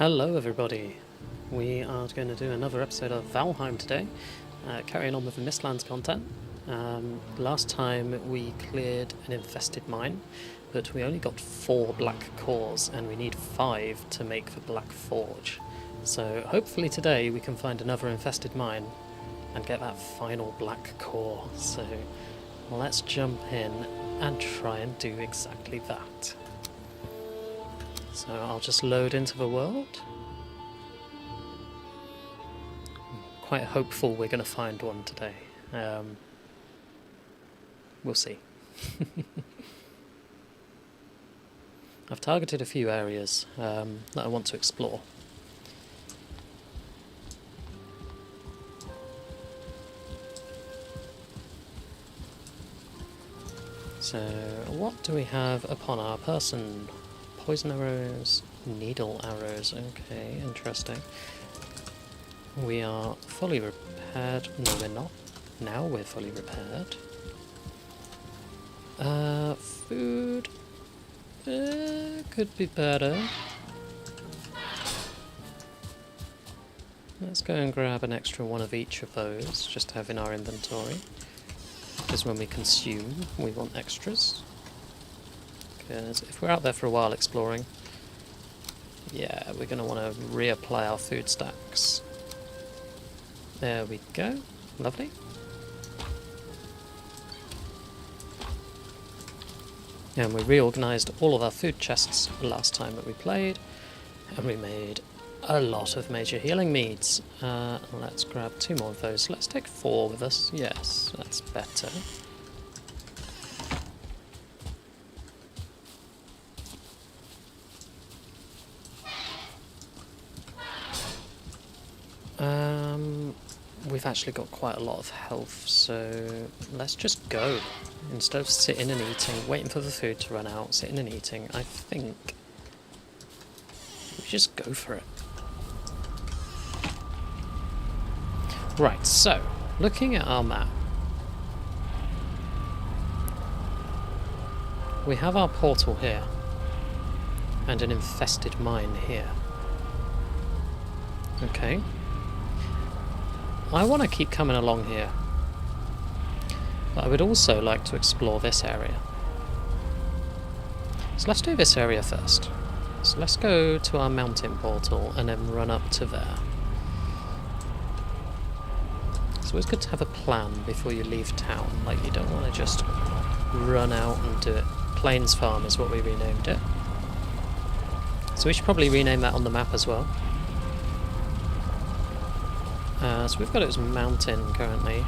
Hello everybody, we are going to do another episode of Valheim today, carrying on with the Mistlands content. Last time we cleared an infested mine, but we only got 4 black cores and we need 5 to make the black forge. So hopefully today we can find another infested mine and get that final black core. So let's jump in and try and do exactly that. So I'll just load into the world. I'm quite hopeful we're going to find one today. We'll see. I've targeted a few areas that I want to explore. So what do we have upon our person? Poison arrows, needle arrows, okay, interesting. We are fully repaired. No, we're not. Now we're fully repaired. Food could be better. Let's go and grab an extra one of each of those, just to have in our inventory. Because when we consume, we want extras. Because if we're out there for a while exploring, yeah, we're going to want to reapply our food stacks. There we go. Lovely. And we reorganised all of our food chests the last time that we played, and we made a lot of major healing meads. Let's grab 2 more of those. Let's take 4 with us. Yes, that's better. We've actually got quite a lot of health, so let's just go. Instead of sitting and eating, waiting for the food to run out, sitting and eating, I think we just go for it. Right, so, looking at our map, we have our portal here, and an infested mine here. Okay. I want to keep coming along here, but I would also like to explore this area. So let's do this area first. So let's go to our mountain portal and then run up to there. It's always good to have a plan before you leave town, like you don't want to just run out and do it. Plains Farm is what we renamed it. So we should probably rename that on the map as well. So we've got it as mountain currently.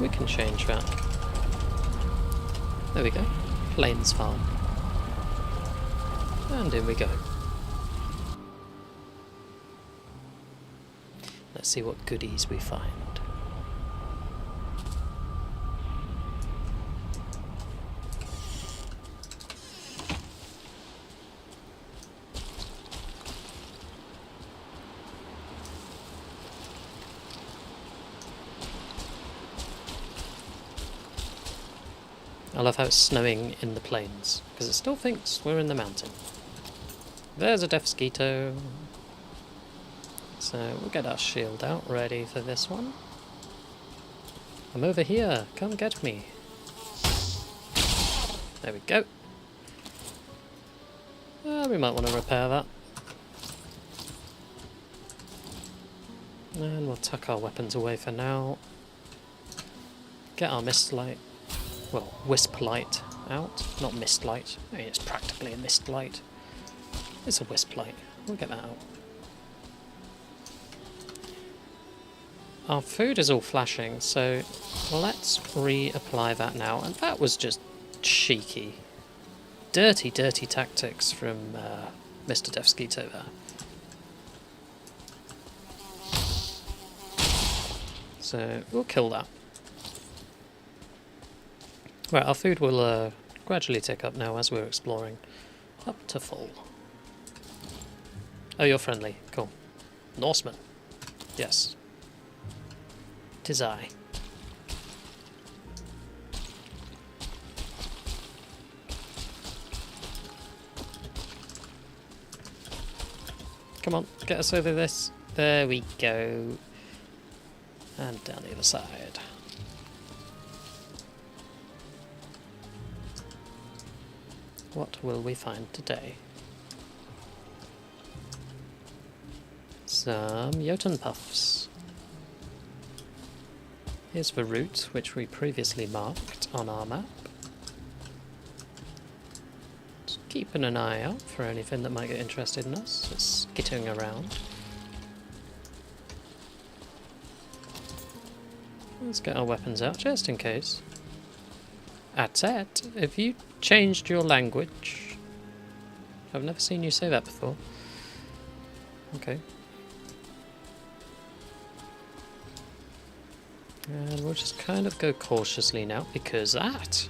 We can change that. There we go. Plains Farm. And in we go. Let's see what goodies we find. I love how it's snowing in the plains, because it still thinks we're in the mountain. There's a Dvergr. So we'll get our shield out, ready for this one. I'm over here, come get me. There we go. We might want to repair that. And we'll tuck our weapons away for now. Get our mist light. Well, wisp light out, not mist light. I mean, it's practically a mist light. It's a wisp light. We'll get that out. Our food is all flashing, so let's reapply that now. And that was just cheeky. Dirty, dirty tactics from Mr. Dvergr there. So we'll kill that. Right, our food will gradually tick up now as we're exploring. Up to full. Oh, you're friendly. Cool. Norseman. Yes. 'Tis I. Come on, get us over this. There we go. And down the other side. What will we find today? Some Jotun puffs. Here's the route, which we previously marked on our map. Just keeping an eye out for anything that might get interested in us. Just skittering around. Let's get our weapons out, just in case. Atet, have you changed your language? I've never seen you say that before. Okay. And we'll just kind of go cautiously now, because that...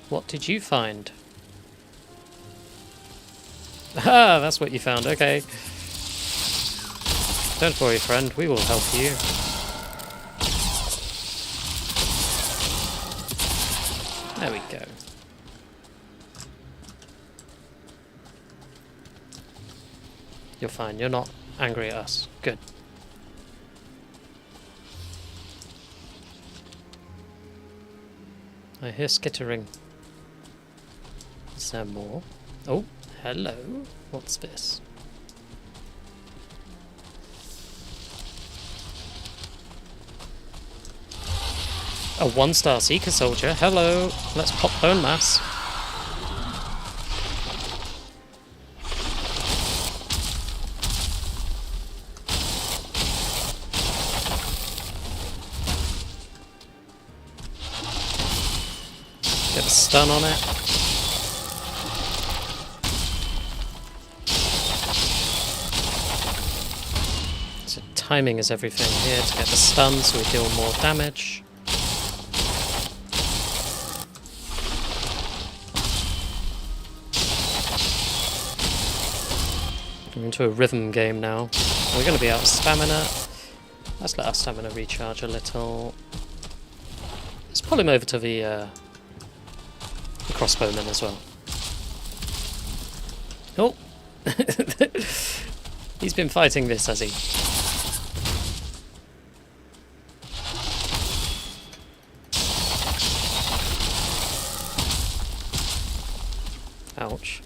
What did you find? Ah, that's what you found, okay. Don't worry, friend, we will help you. There we go. You're fine, you're not angry at us. Good. I hear skittering. Is there more? Oh, hello. What's this? A 1-star Seeker Soldier. Hello. Let's pop bone mass. Get a stun on it. So timing is everything here to get the stun so we deal more damage. We're into a rhythm game now. We're going to be out of stamina. Let's let our stamina recharge a little. Let's pull him over to the crossbowman as well. Oh! He's been fighting this, has he? Ouch.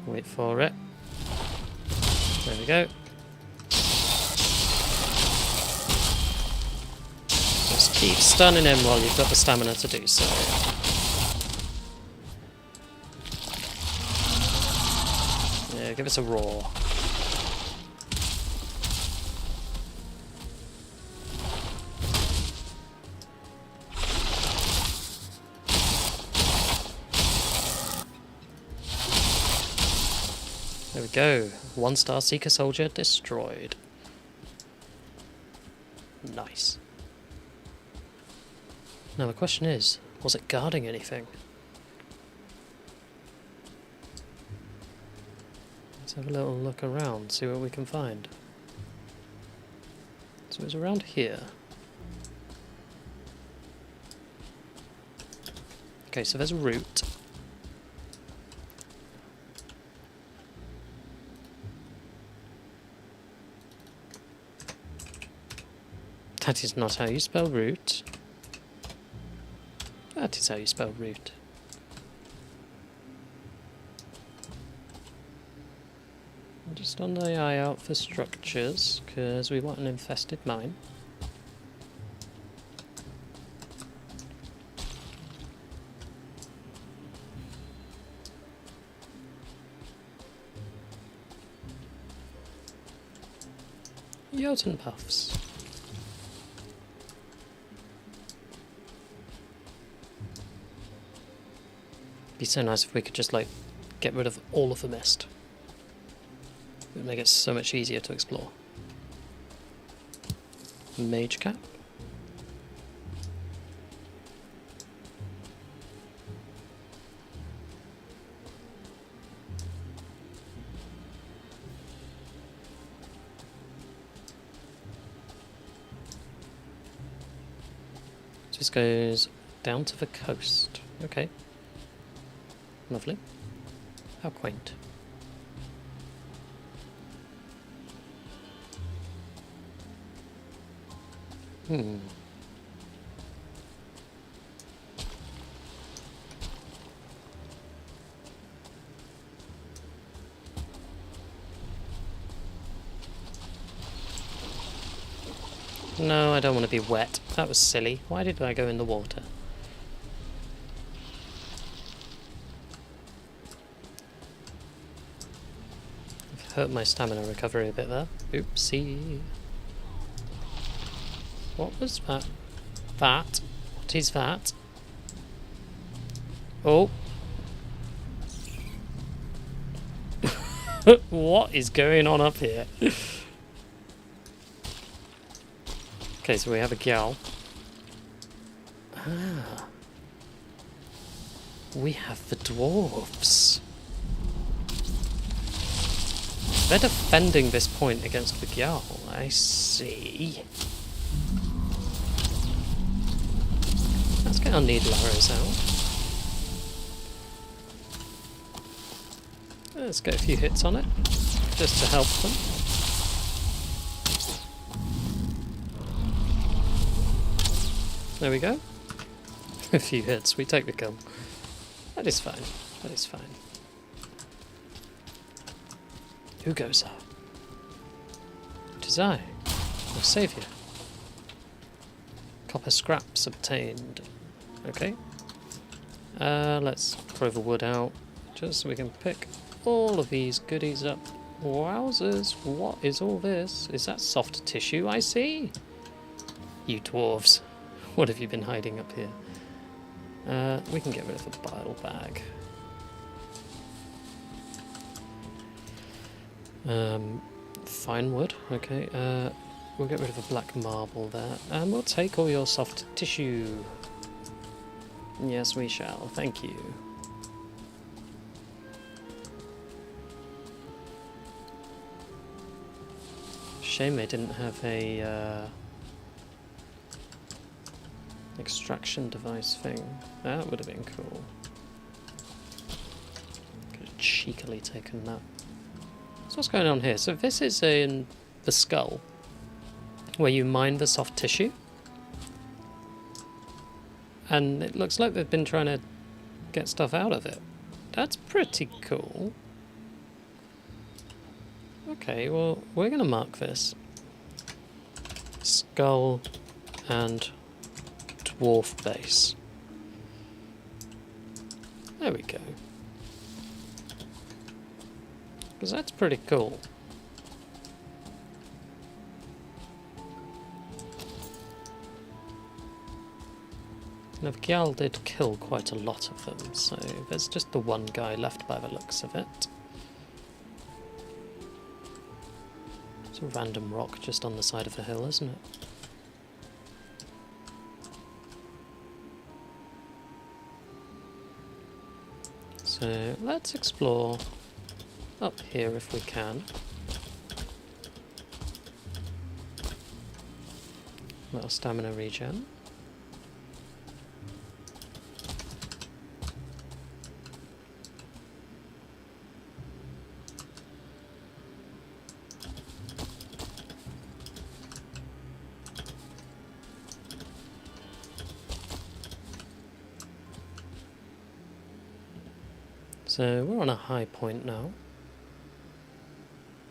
Wait for it. There we go. Just keep stunning him while you've got the stamina to do so. Yeah, give us a roar. There we go. 1-star Seeker Soldier destroyed. Nice. Now the question is, was it guarding anything? Let's have a little look around, see what we can find. So it's around here. Okay, so there's a route. That is not how you spell root. That is how you spell root. I'm just on the eye out for structures, because we want an infested mine. Jotun puffs. Be so nice if we could just like get rid of all of the mist. It would make it so much easier to explore. Mage cap. Just goes down to the coast. Okay. Lovely. How quaint. Hmm. No, I don't want to be wet. That was silly. Why did I go in the water? I've hurt my stamina recovery a bit there. Oopsie. What was that? That? What is that? Oh. What is going on up here? Okay, so we have a gal. Ah. We have the dwarves. They're defending this point against the gal, I see. Let's get our needle arrows out. Let's get a few hits on it, just to help them. There we go. A few hits, we take the kill. That is fine, that is fine. Who goes up? It is I, your saviour. Copper scraps obtained. Okay. Let's throw the wood out, just so we can pick all of these goodies up. Wowzers, what is all this? Is that soft tissue I see? You dwarves. What have you been hiding up here? We can get rid of the bile bag. Fine wood, okay. We'll get rid of the black marble there. And we'll take all your soft tissue. Yes, we shall. Thank you. Shame they didn't have a extraction device thing. That would have been cool. Could have cheekily taken that. So what's going on here? So this is in the skull, where you mine the soft tissue. And it looks like they've been trying to get stuff out of it. That's pretty cool. Okay, well, we're going to mark this. Skull and dwarf base. There we go. Because that's pretty cool. Now, Gyal did kill quite a lot of them, so there's just the one guy left by the looks of it. It's a random rock just on the side of the hill, isn't it? So let's explore up here if we can. Little stamina regen. So we're on a high point now.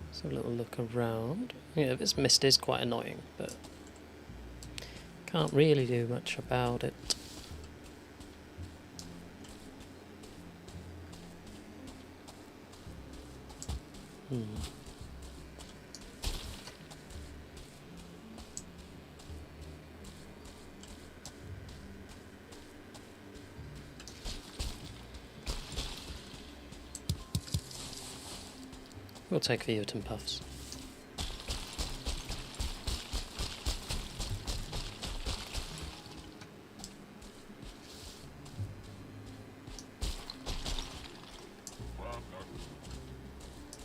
Let's have a little look around. Yeah, this mist is quite annoying, but can't really do much about it. We'll take the Uton puffs.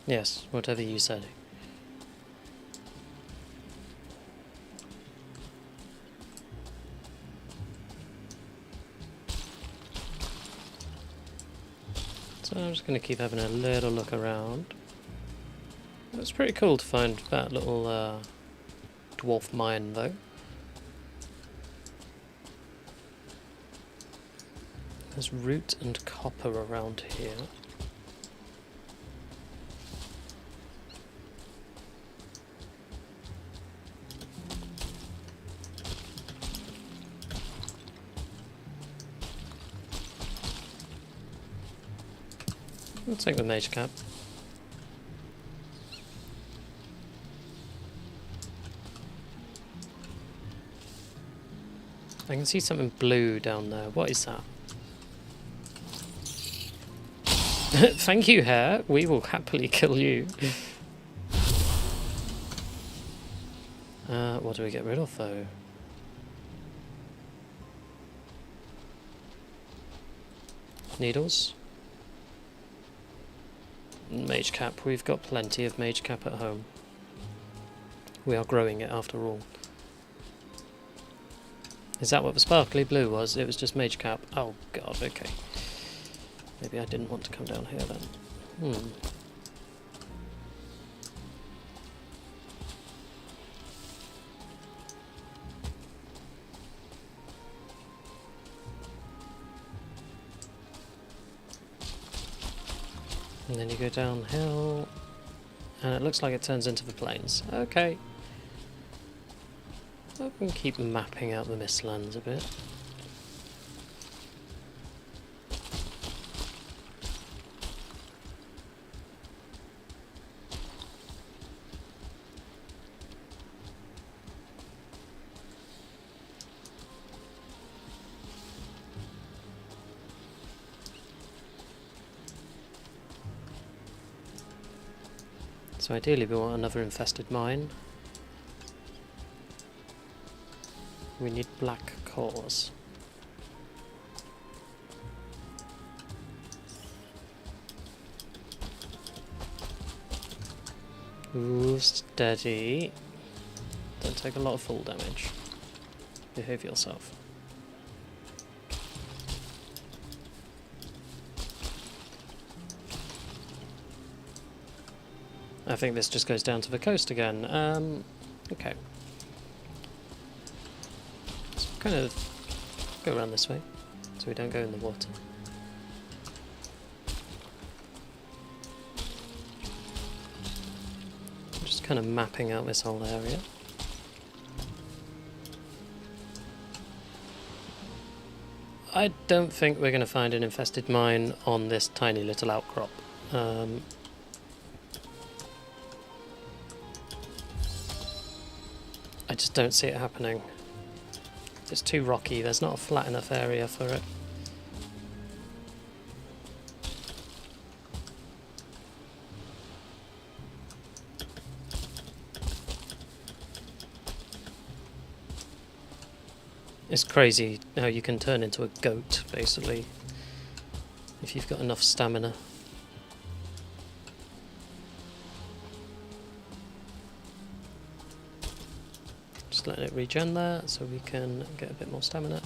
Yes, whatever you say. So I'm just going to keep having a little look around. It was pretty cool to find that little dwarf mine though. There's root and copper around here. I'll take the mage cap. I can see something blue down there. What is that? Thank you, Hare. We will happily kill you. What do we get rid of, though? Needles. Mage cap. We've got plenty of mage cap at home. We are growing it after all. Is that what the sparkly blue was? It was just mage cap. Oh god, okay. Maybe I didn't want to come down here then. And then you go downhill, and it looks like it turns into the plains. Okay. I can keep mapping out the Mistlands a bit. So ideally we want another infested mine. We need black cores. Ooh, steady. Don't take a lot of full damage. Behave yourself. I think this just goes down to the coast again. Okay. Let's kind of go around this way, so we don't go in the water. I'm just kind of mapping out this whole area. I don't think we're going to find an infested mine on this tiny little outcrop. I just don't see it happening. It's too rocky, there's not a flat enough area for it. It's crazy how you can turn into a goat, basically, if you've got enough stamina. Just letting it regen there so we can get a bit more stamina.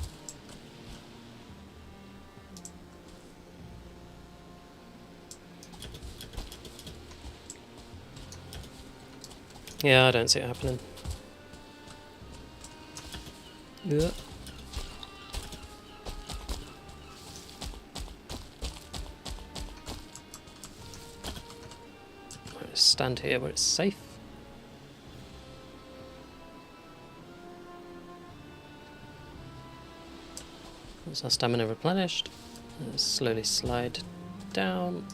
Yeah, I don't see it happening. Yeah. Stand here where it's safe. Once our stamina replenished, let's slowly slide down.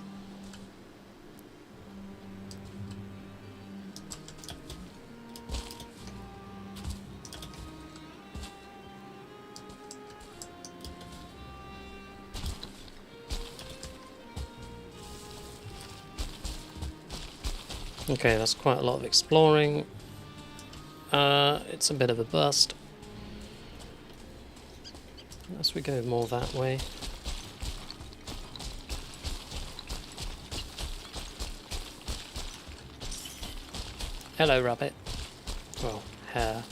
Okay, that's quite a lot of exploring. It's a bit of a bust. Unless we go more that way. Hello, rabbit. Well, hare.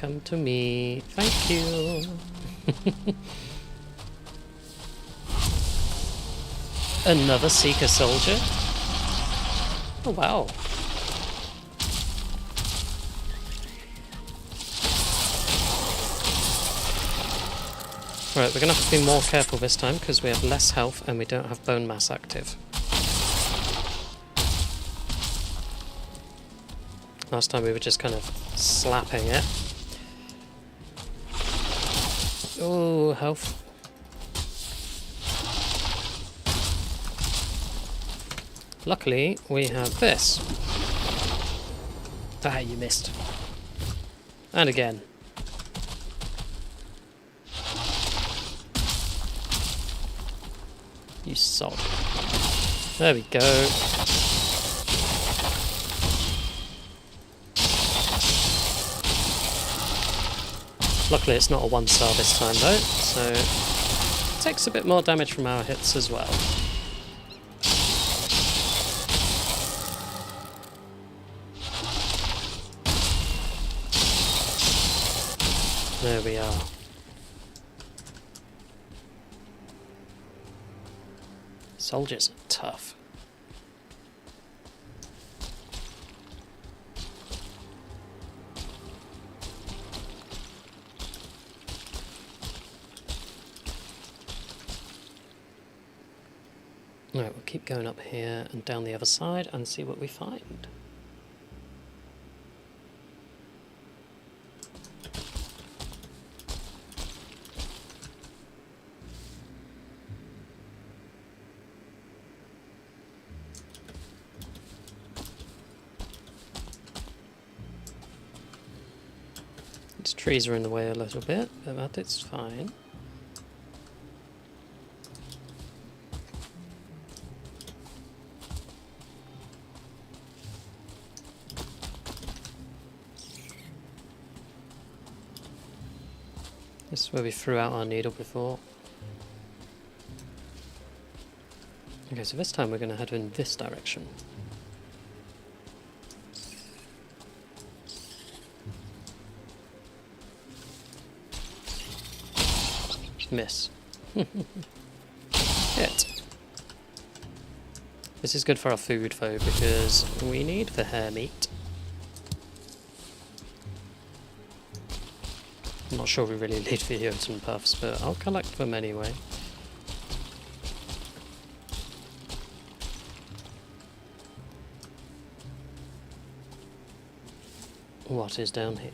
come to me. Thank you. Another Seeker Soldier? Oh wow. Right, we're going to have to be more careful this time because we have less health and we don't have bone mass active. Last time we were just kind of slapping it. Oh, health. Luckily, we have this. Ah, you missed. And again. You sod. There we go. Luckily it's not a 1-star this time though, so it takes a bit more damage from our hits as well. There we are. Soldiers are tough. Right, we'll keep going up here and down the other side and see what we find. These trees are in the way a little bit, but that it's fine. This is where we threw out our needle before. Okay, so this time we're going to head in this direction. Miss. Hit. This is good for our food though, because we need the hare meat. I'm not sure we really need the Jotun puffs, but I'll collect them anyway. What is down here?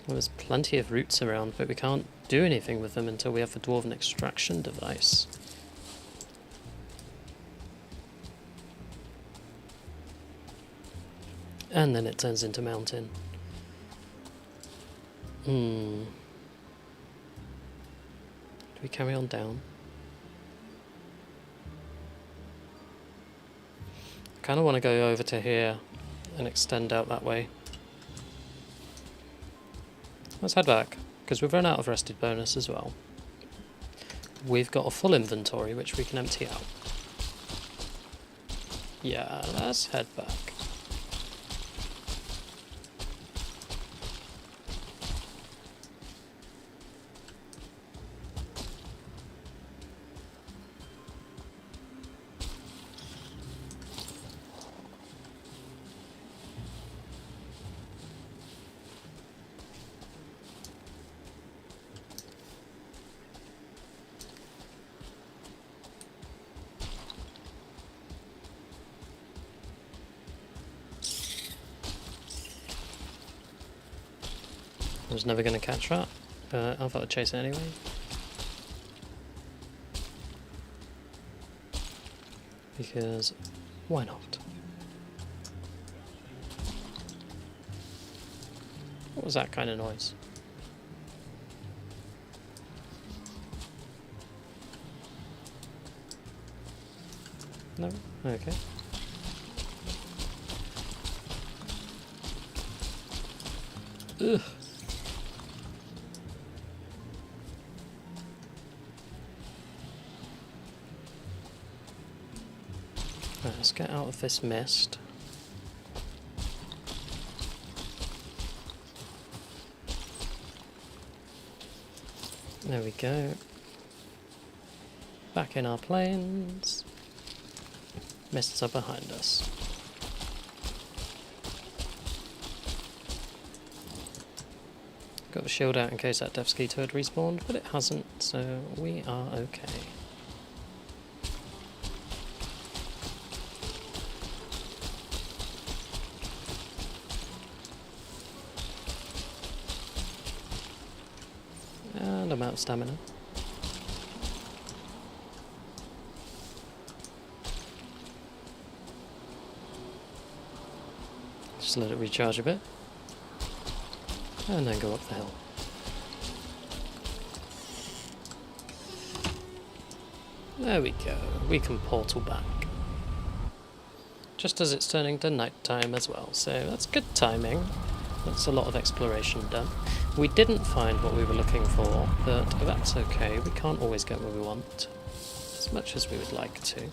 Well, there's plenty of roots around, but we can't do anything with them until we have the Dwarven extraction device. And then it turns into mountain. Do we carry on down? I kind of want to go over to here and extend out that way. Let's head back, because we've run out of rested bonus as well. We've got a full inventory which we can empty out. Yeah, let's head back. I was never going to catch that, but I thought I'd chase it anyway. Because, why not? What was that kind of noise? No? Okay. Ugh. get out of this mist. There we go. Back in our planes. Mists are behind us. Got the shield out in case that death skeeter had respawned, but it hasn't, so we are okay. And I'm out of stamina. Just let it recharge a bit. And then go up the hill. There we go. We can portal back. Just as it's turning to night time as well, so that's good timing. That's a lot of exploration done. We didn't find what we were looking for, but that's okay. We can't always get what we want, as much as we would like to.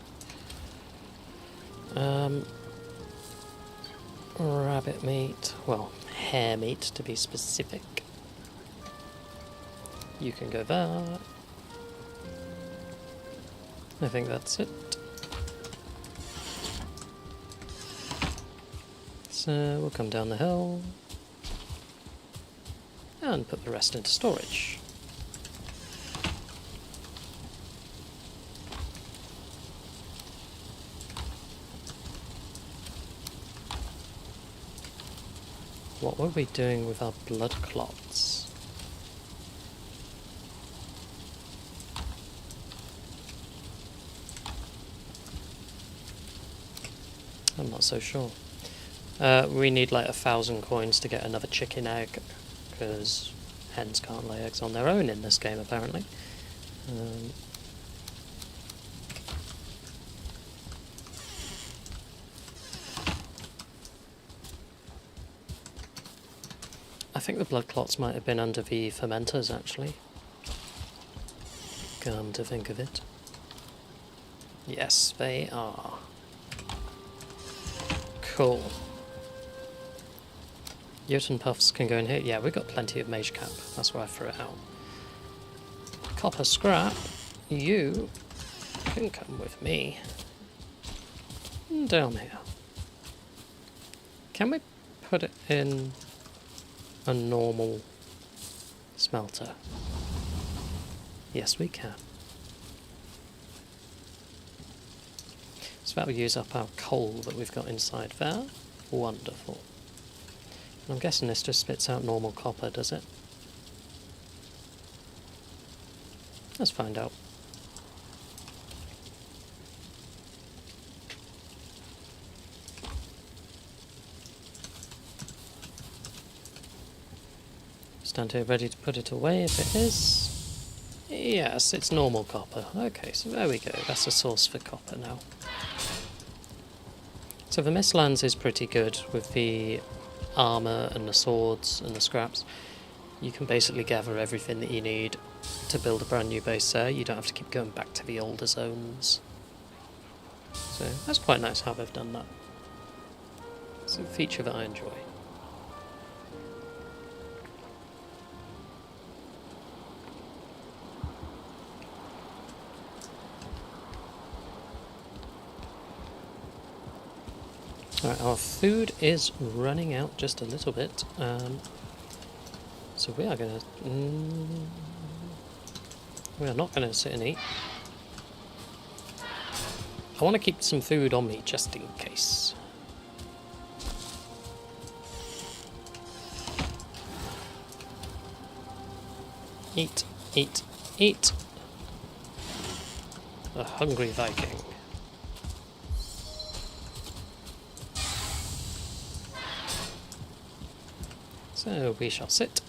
Rabbit meat, well, hare meat to be specific. You can go there. I think that's it. So we'll come down the hill and put the rest into storage. What were we doing with our blood clots? I'm not so sure. We need like 1,000 coins to get another chicken egg, because hens can't lay eggs on their own in this game apparently. I think the blood clots might have been under the fermenters actually. Come to think of it. Yes, they are. Cool. Jotun puffs can go in here. Yeah, we've got plenty of mage cap. That's why I threw it out. Copper scrap, you can come with me. Down here. Can we put it in a normal smelter? Yes, we can. So that will use up our coal that we've got inside there. Wonderful. And I'm guessing this just spits out normal copper, does it? Let's find out. Stand here ready to put it away if it is. Yes, it's normal copper. Okay, so there we go. That's a source for copper now. So the Mistlands is pretty good with the armour and the swords and the scraps. You can basically gather everything that you need to build a brand new base there. You don't have to keep going back to the older zones. So that's quite nice how they've done that. It's a feature that I enjoy. Alright, our food is running out just a little bit, so we are going to... we are not going to sit and eat. I want to keep some food on me just in case. Eat, eat, eat. A hungry Viking. So we shall sit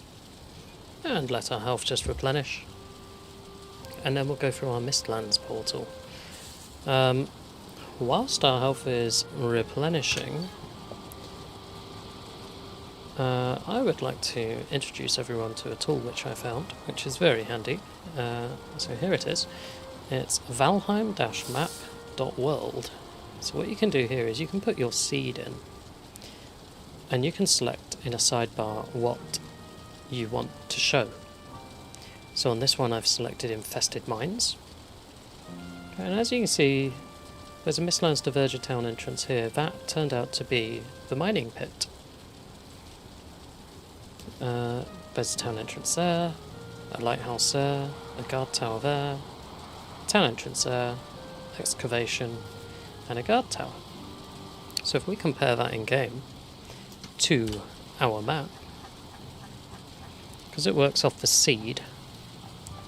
and let our health just replenish, and then we'll go through our Mistlands portal. Whilst our health is replenishing, I would like to introduce everyone to a tool which I found, which is very handy. So here it is. It's valheim-map.world. So what you can do here is you can put your seed in, and you can select in a sidebar what you want to show. So on this one I've selected Infested Mines. And as you can see, there's a Mistlands Dvergr town entrance here. That turned out to be the mining pit. There's a town entrance there, a lighthouse there, a guard tower there, town entrance there, excavation, and a guard tower. So if we compare that in game to our map, because it works off the seed,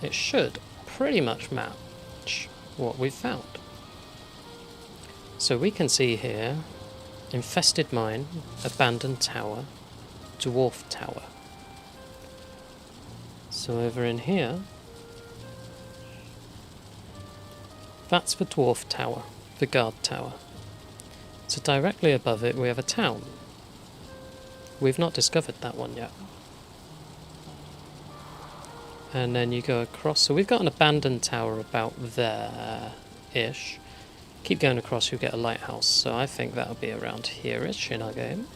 it should pretty much match what we've found. So we can see here, Infested Mine, Abandoned Tower, Dwarf Tower. So over in here, that's the Dwarf Tower, the Guard Tower. So directly above it we have a town. We've not discovered that one yet. And then you go across, so we've got an abandoned tower about there-ish. Keep going across, you'll get a lighthouse, so I think that'll be around here-ish in our game.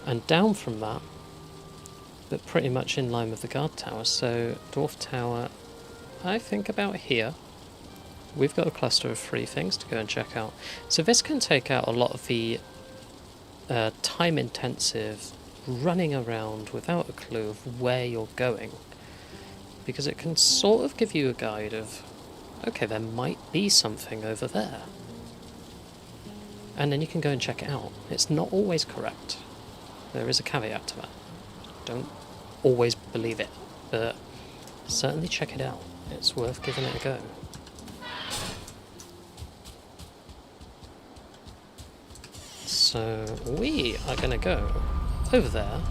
And down from that, but pretty much in line with the guard tower, so Dwarf Tower, I think about here. We've got a cluster of 3 things to go and check out. So this can take out a lot of the time-intensive running around without a clue of where you're going, because it can sort of give you a guide of, okay, there might be something over there, and then you can go and check it out. It's not always correct. There is a caveat to that. Don't always believe it, but certainly check it out. It's worth giving it a go. So we are going to go over there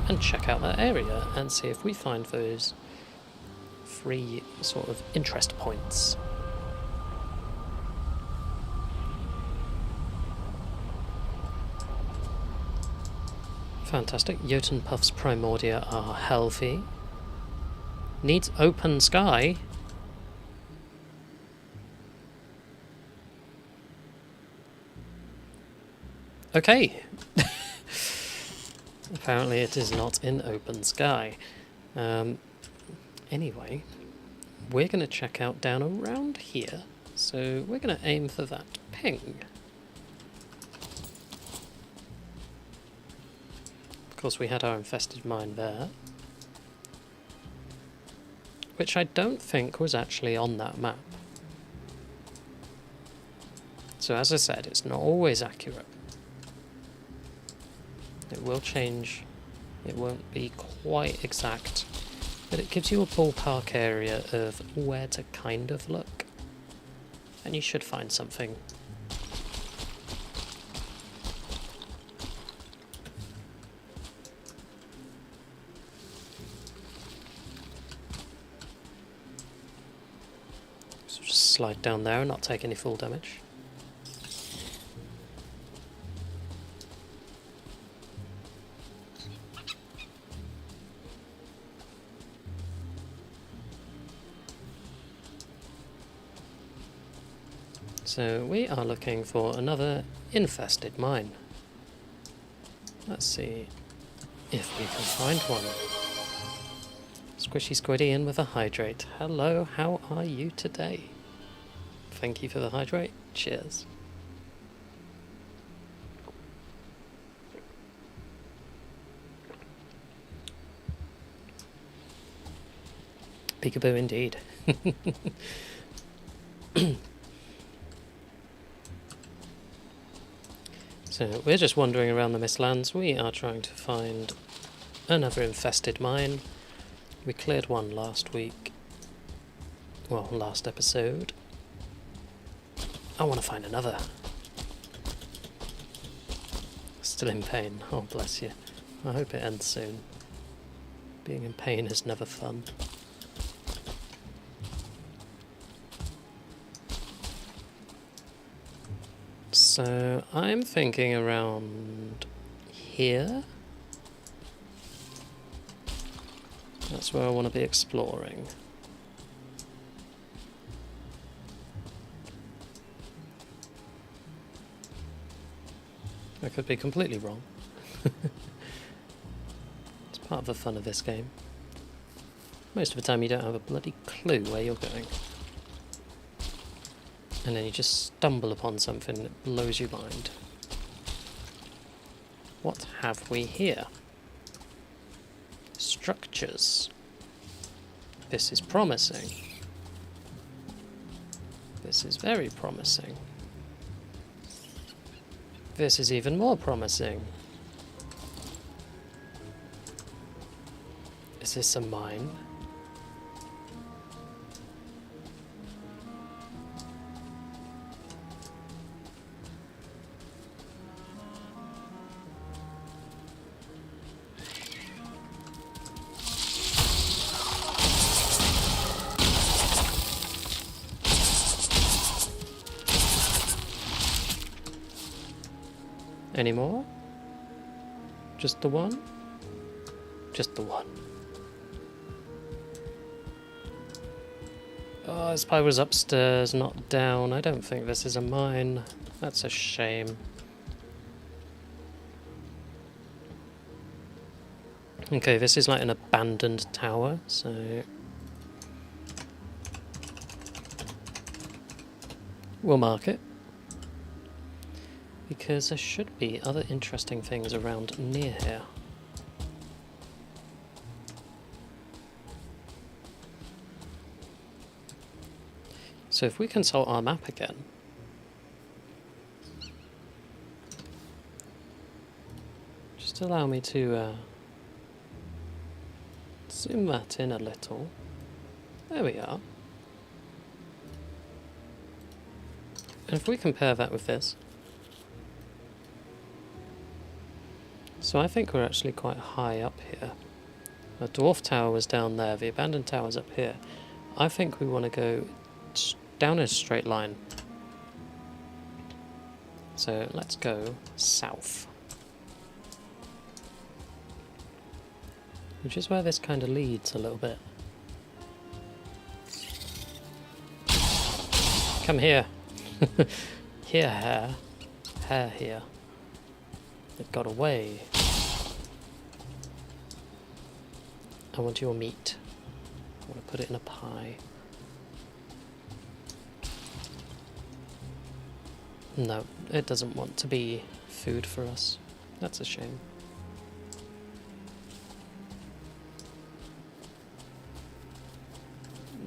and check out that area and see if we find those 3 sort of interest points. Fantastic. Jotun Puffs Primordia are healthy. Needs open sky. Okay. Apparently it is not in open sky. Anyway, we're going to check out down around here. So we're going to aim for that ping. Of course we had our Infested Mine there, which I don't think was actually on that map. So as I said, it's not always accurate. It will change, it won't be quite exact, but it gives you a ballpark area of where to kind of look, and you should find something. So just slide down there and not take any full damage. So we are looking for another infested mine. Let's see if we can find one. Squishy Squiddy in with a hydrate. Hello, how are you today? Thank you for the hydrate. Cheers. Peekaboo indeed. So we're just wandering around the Mistlands. We are trying to find another infested mine. We cleared one last week. Well, last episode. I want to find another. Still in pain. Oh, bless you. I hope it ends soon. Being in pain is never fun. So I'm thinking around here. That's where I want to be exploring. I could be completely wrong. It's part of the fun of this game. Most of the time you don't have a bloody clue where you're going. And then you just stumble upon something that blows your mind. What have we here? Structures. This is promising. This is very promising. This is even more promising. Is this a mine? Any more? Just the one? Just the one. Oh, this pie was upstairs, not down. I don't think this is a mine. That's a shame. Okay, this is like an abandoned tower, so... we'll mark it. Because there should be other interesting things around near here. So if we consult our map again, just allow me to zoom that in a little. There we are. And if we compare that with this, so I think we're actually quite high up here. The Dwarf Tower was down there, the abandoned tower's up here. I think we want to go down in a straight line. So let's go south. Which is where this kind of leads a little bit. Come here. Here, hare. Hare here. It got away. I want your meat. I want to put it in a pie. No, it doesn't want to be food for us. That's a shame.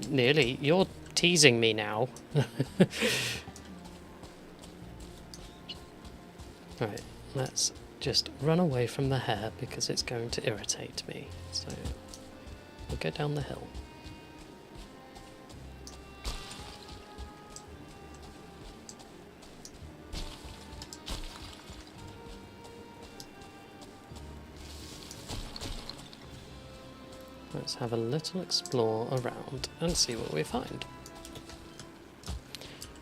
Nearly. You're teasing me now. Right, let's just run away from the hare because it's going to irritate me. So we'll go down the hill. Let's have a little explore around and see what we find.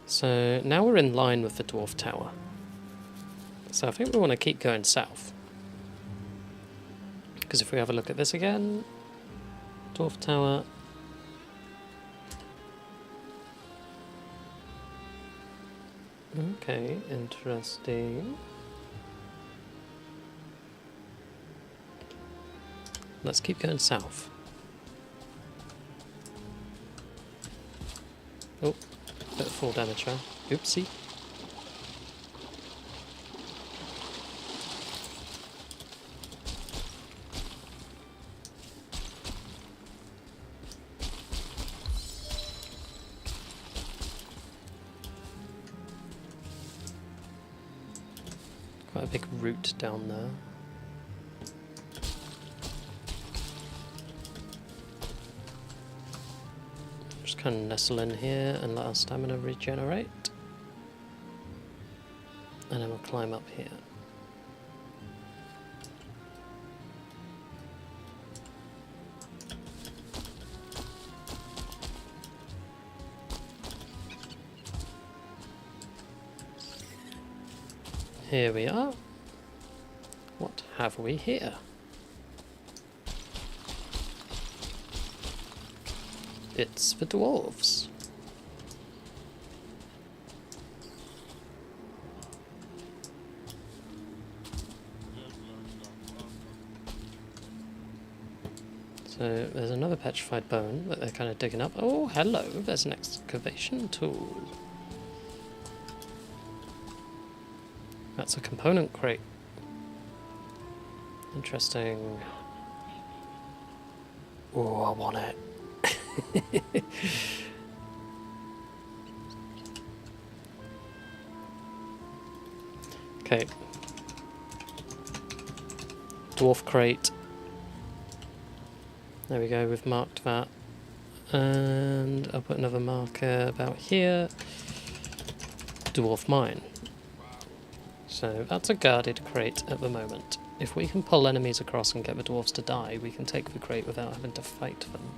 So now we're in line with the Dwarf Tower. So I think we want to keep going south. Because if we have a look at this again, Dwarf Tower. Okay, interesting. Let's keep going south. Oh, bit of fall damage there. Oopsie. Quite a big root down there. Just kind of nestle in here and let our stamina regenerate. And then we'll climb up here. Here we are. What have we here? It's the dwarves. So there's another petrified bone that they're kind of digging up. Oh, hello, there's an excavation tool. That's a component crate. Interesting. Oh, I want it. Okay. Dwarf crate. There we go, we've marked that. And I'll put another marker about here. Dwarf mine. So that's a guarded crate at the moment. If we can pull enemies across and get the dwarves to die, we can take the crate without having to fight them.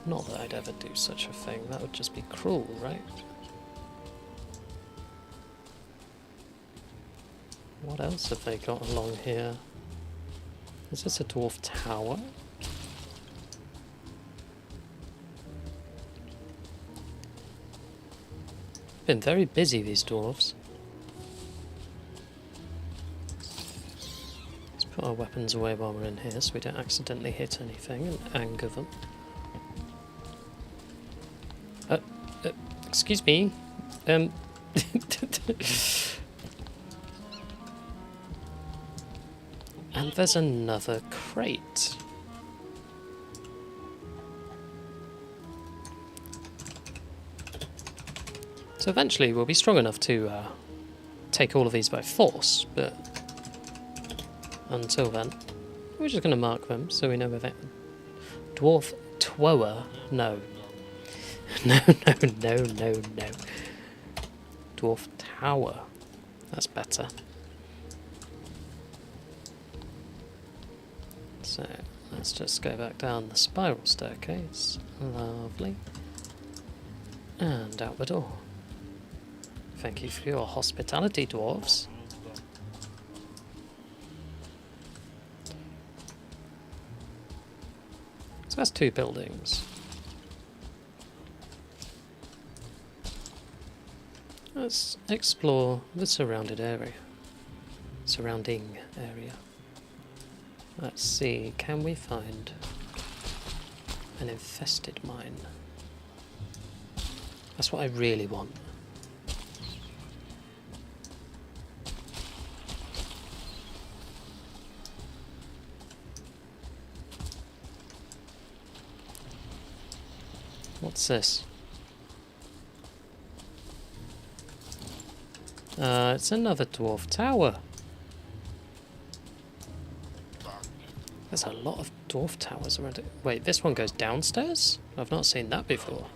Not that I'd ever do such a thing, that would just be cruel, right? What else have they got along here? Is this a dwarf tower? Been very busy, these dwarves. Let's put our weapons away while we're in here so we don't accidentally hit anything and anger them. Excuse me. And there's another crate. So eventually we'll be strong enough to take all of these by force, but until then, we're just going to mark them so we know where they... Dwarf Tower? No. No. Dwarf Tower. That's better. So, let's just go back down the spiral staircase. Lovely. And out the door. Thank you for your hospitality, dwarves. So that's 2 buildings. Let's explore the surrounding area. Let's see, can we find an infested mine? That's what I really want. What's this? It's another dwarf tower. There's a lot of dwarf towers around it. Wait, this one goes downstairs? I've not seen that before.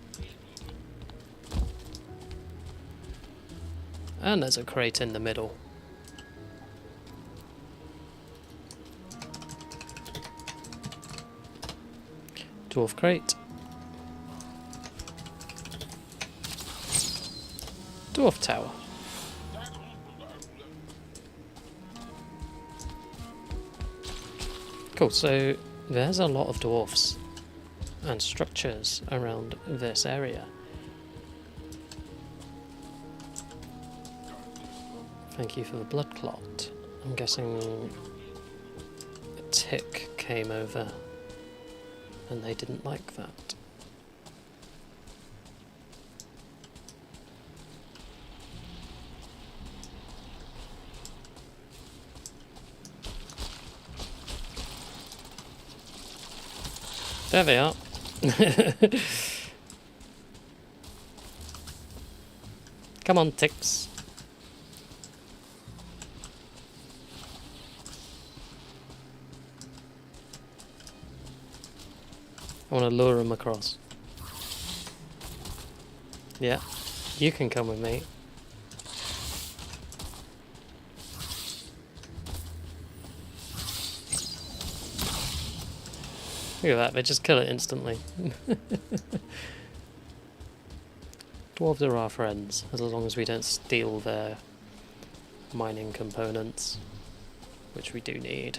And there's a crate in the middle. Dwarf crate. Dwarf tower. Cool, so there's a lot of dwarfs and structures around this area. Thank you for the blood clot. I'm guessing a tick came over and they didn't like that. There they are. Come on, ticks. I want to lure them across. Yeah, you can come with me. Look at that, they just kill it instantly. Dwarves are our friends, as long as we don't steal their mining components, which we do need.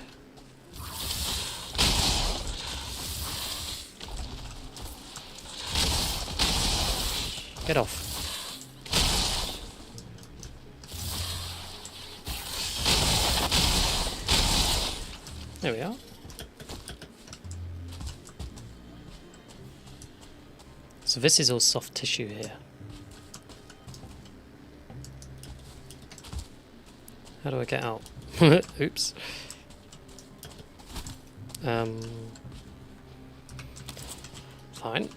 Get off. There we are. So this is all soft tissue here. How do I get out? Oops. Fine.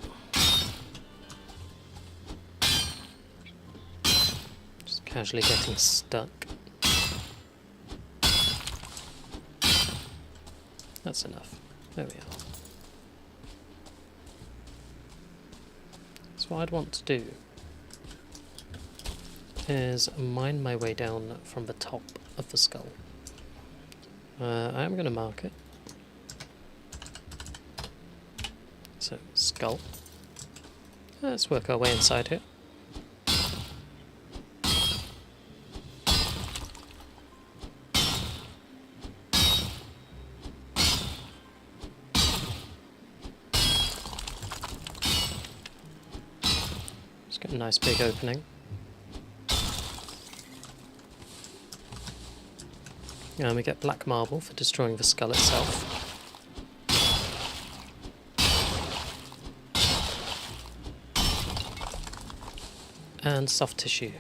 Just casually getting stuck. That's enough. There we are. So what I'd want to do is mine my way down from the top of the skull. I am going to mark it. So, skull. Let's work our way inside here. Just get a nice big opening. And we get black marble for destroying the skull itself. And soft tissue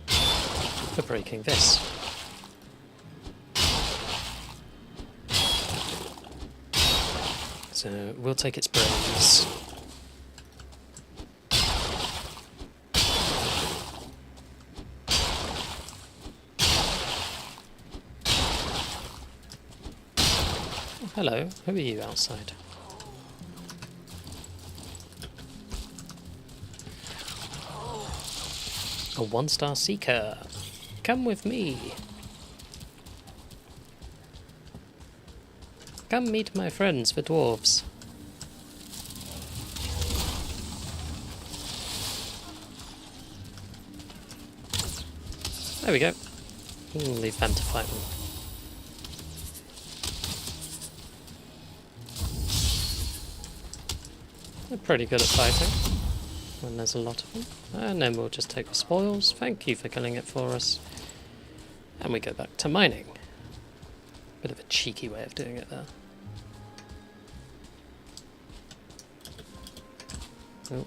for breaking this. So we'll take its brains. Oh, hello, who are you outside? A 1-star seeker. Come with me. Come meet my friends, the dwarves. There we go. We'll leave them to fight them. They're pretty good at fighting when there's a lot of them. And then we'll just take the spoils. Thank you for killing it for us. And we go back to mining. Bit of a cheeky way of doing it there. Oh.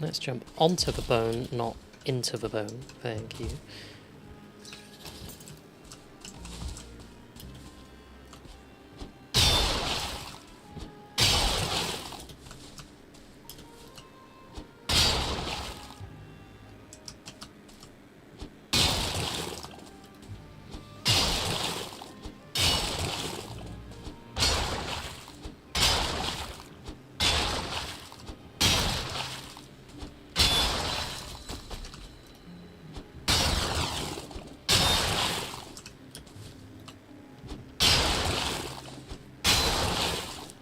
Let's jump onto the bone, not into the bone. Thank you.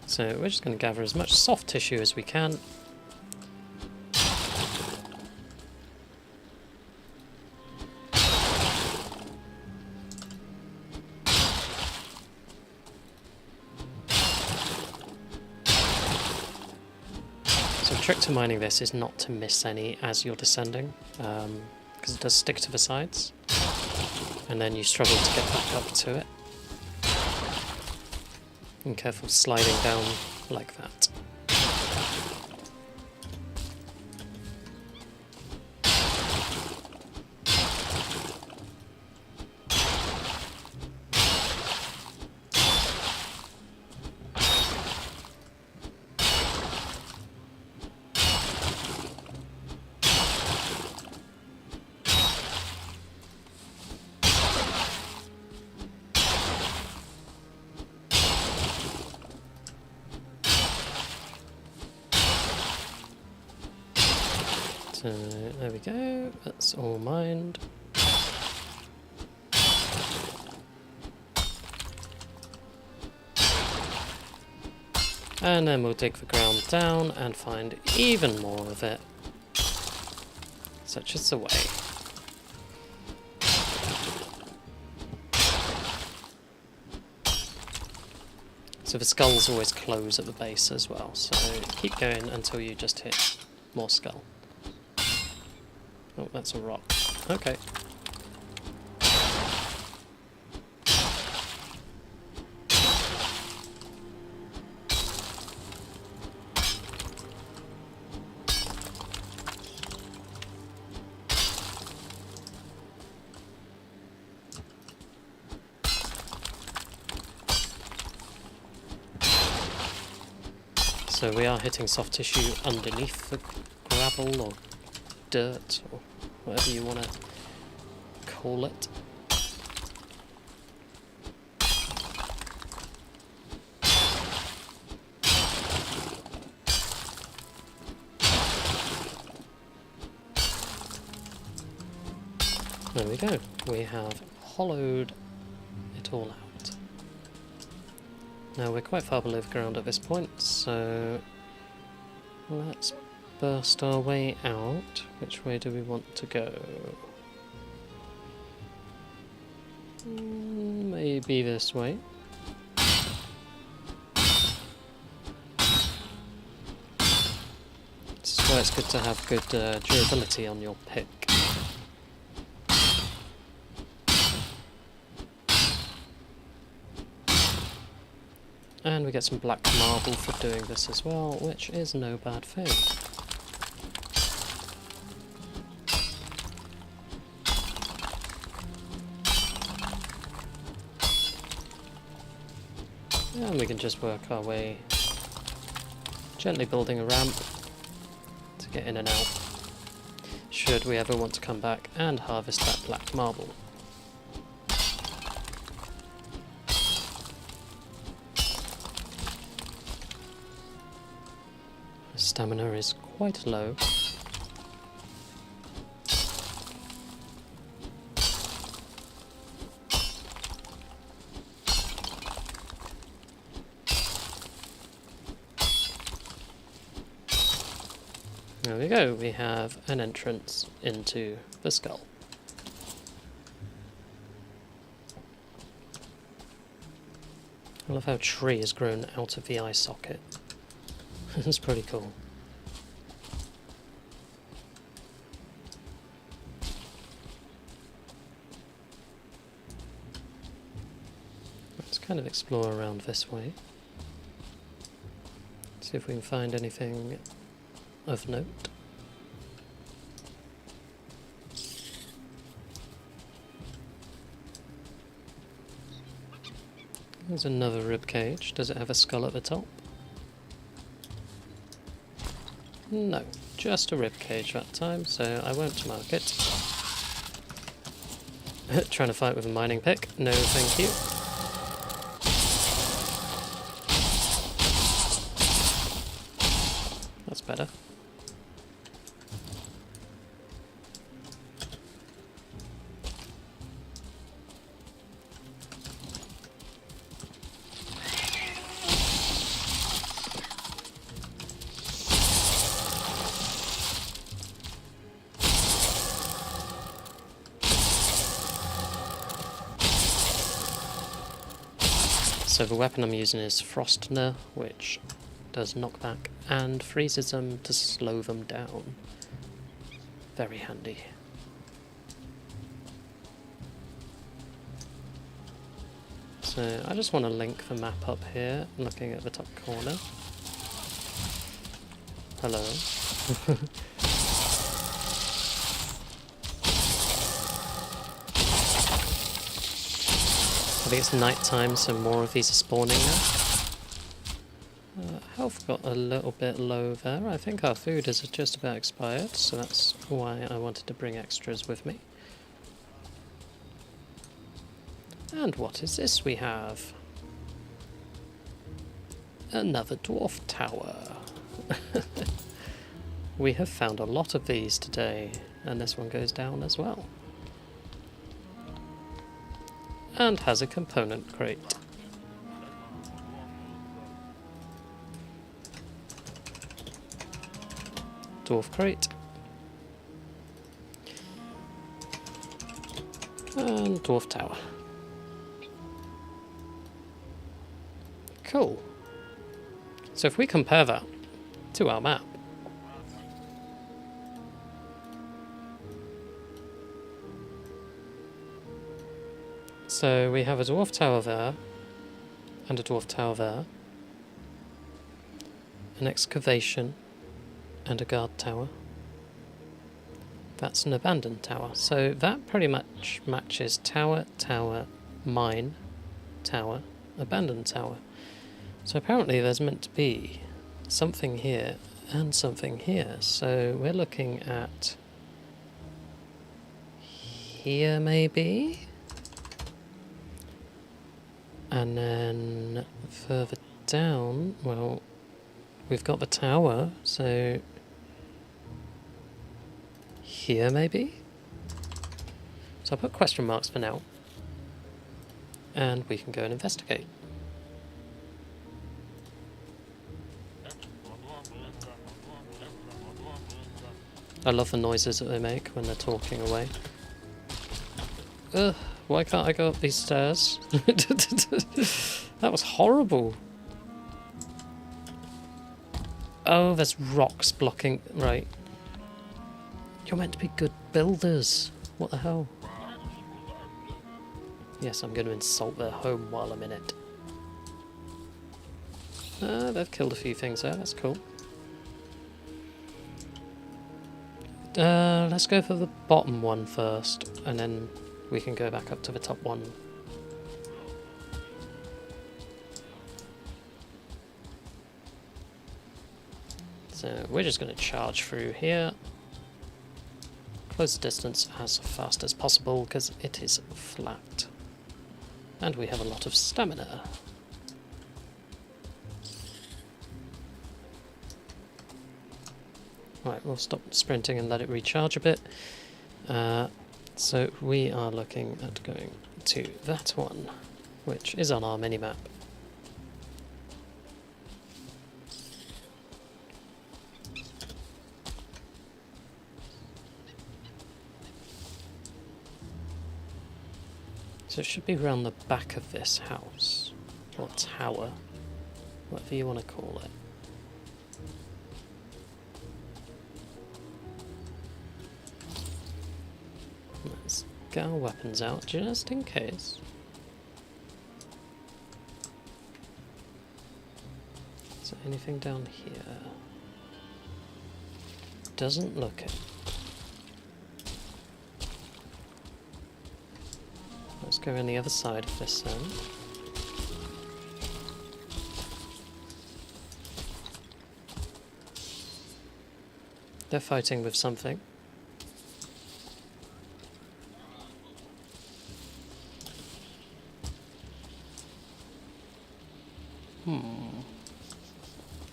So we're just going to gather as much soft tissue as we can. So the trick to mining this is not to miss any as you're descending, because it does stick to the sides, and then you struggle to get back up to it. And careful sliding down like that. So there we go, that's all mined. And then we'll dig the ground down and find even more of it. Such is the way. So the skulls always close at the base as well, so keep going until you just hit more skull. Oh, that's a rock. Okay. So we are hitting soft tissue underneath the gravel or dirt or whatever you want to call it. There we go. We have hollowed it all out. Now we're quite far below the ground at this point, so let's burst our way out. Which way do we want to go? Maybe this way. This is why it's good to have good durability on your pick. And we get some black marble for doing this as well, which is no bad thing. And we can just work our way, gently building a ramp to get in and out, should we ever want to come back and harvest that black marble. Stamina is quite low. There we go, we have an entrance into the skull. I love how a tree has grown out of the eye socket. That's pretty cool. Let's kind of explore around this way. See if we can find anything of note. There's another rib cage. Does it have a skull at the top? No, just a rib cage that time, so I won't mark it. Trying to fight with a mining pick? No, thank you. That's better. So the weapon I'm using is Frostner, which does knockback and freezes them to slow them down. Very handy. So I just want to link the map up here, looking at the top corner. Hello. I think it's night time, so more of these are spawning now. Health got a little bit low there. I think our food is just about expired, so that's why I wanted to bring extras with me. And what is this we have? Another dwarf tower. We have found a lot of these today, and this one goes down as well. And has a component crate. Dwarf crate. And dwarf tower. Cool. So if we compare that to our map, so we have a dwarf tower there, and a dwarf tower there, an excavation, and a guard tower. That's an abandoned tower. So that pretty much matches tower, tower, mine, tower, abandoned tower. So apparently there's meant to be something here and something here. So we're looking at here maybe, and then further down, well, we've got the tower, so here maybe? So I'll put question marks for now, and we can go and investigate. I love the noises that they make when they're talking away. Ugh, why can't I go up these stairs? That was horrible. Oh, there's rocks blocking. Right. You're meant to be good builders. What the hell? Yes, I'm going to insult their home while I'm in it. They've killed a few things there. That's cool. Let's go for the bottom one first, and then we can go back up to the top one. So we're just going to charge through here. Close the distance as fast as possible because it is flat. And we have a lot of stamina. Right, we'll stop sprinting and let it recharge a bit. So we are looking at going to that one, which is on our minimap. So it should be around the back of this house, or tower, whatever you want to call it. Let's get our weapons out just in case. Is there anything down here? Doesn't look it. Let's go on the other side of this then. They're fighting with something.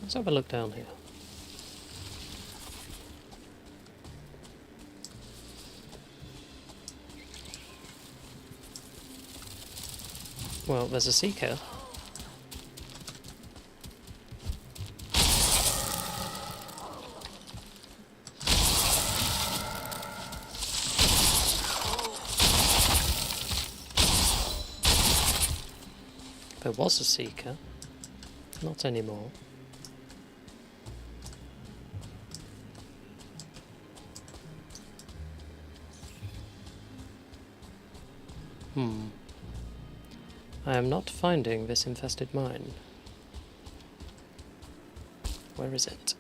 Let's have a look down here. Well, there's a seeker. There was a seeker. Not anymore. I am not finding this infested mine. Where is it?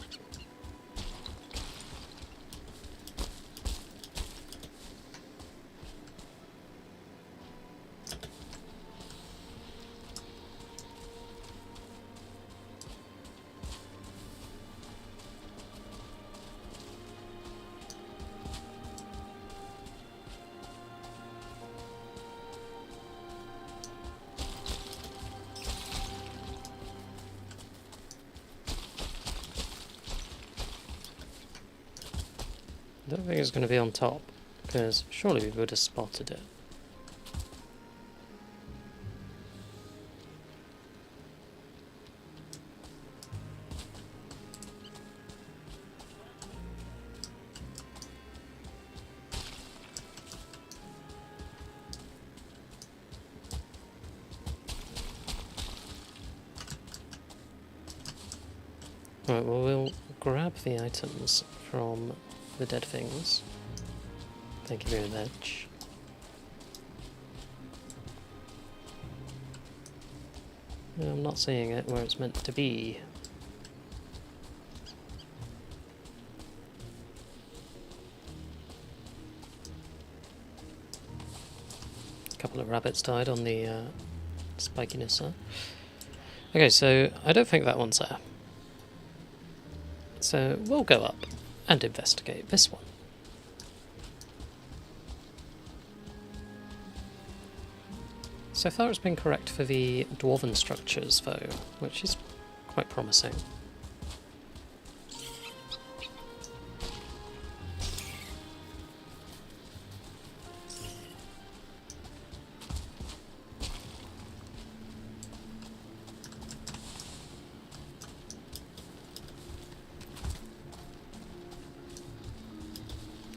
I don't think it's going to be on top, because surely we would have spotted it. Right, well we'll grab the items from the dead things. Thank you very much. No, I'm not seeing it where it's meant to be. A couple of rabbits died on the spikiness there. Okay, so I don't think that one's there. So we'll go up and investigate this one. So far it's been correct for the dwarven structures though, which is quite promising.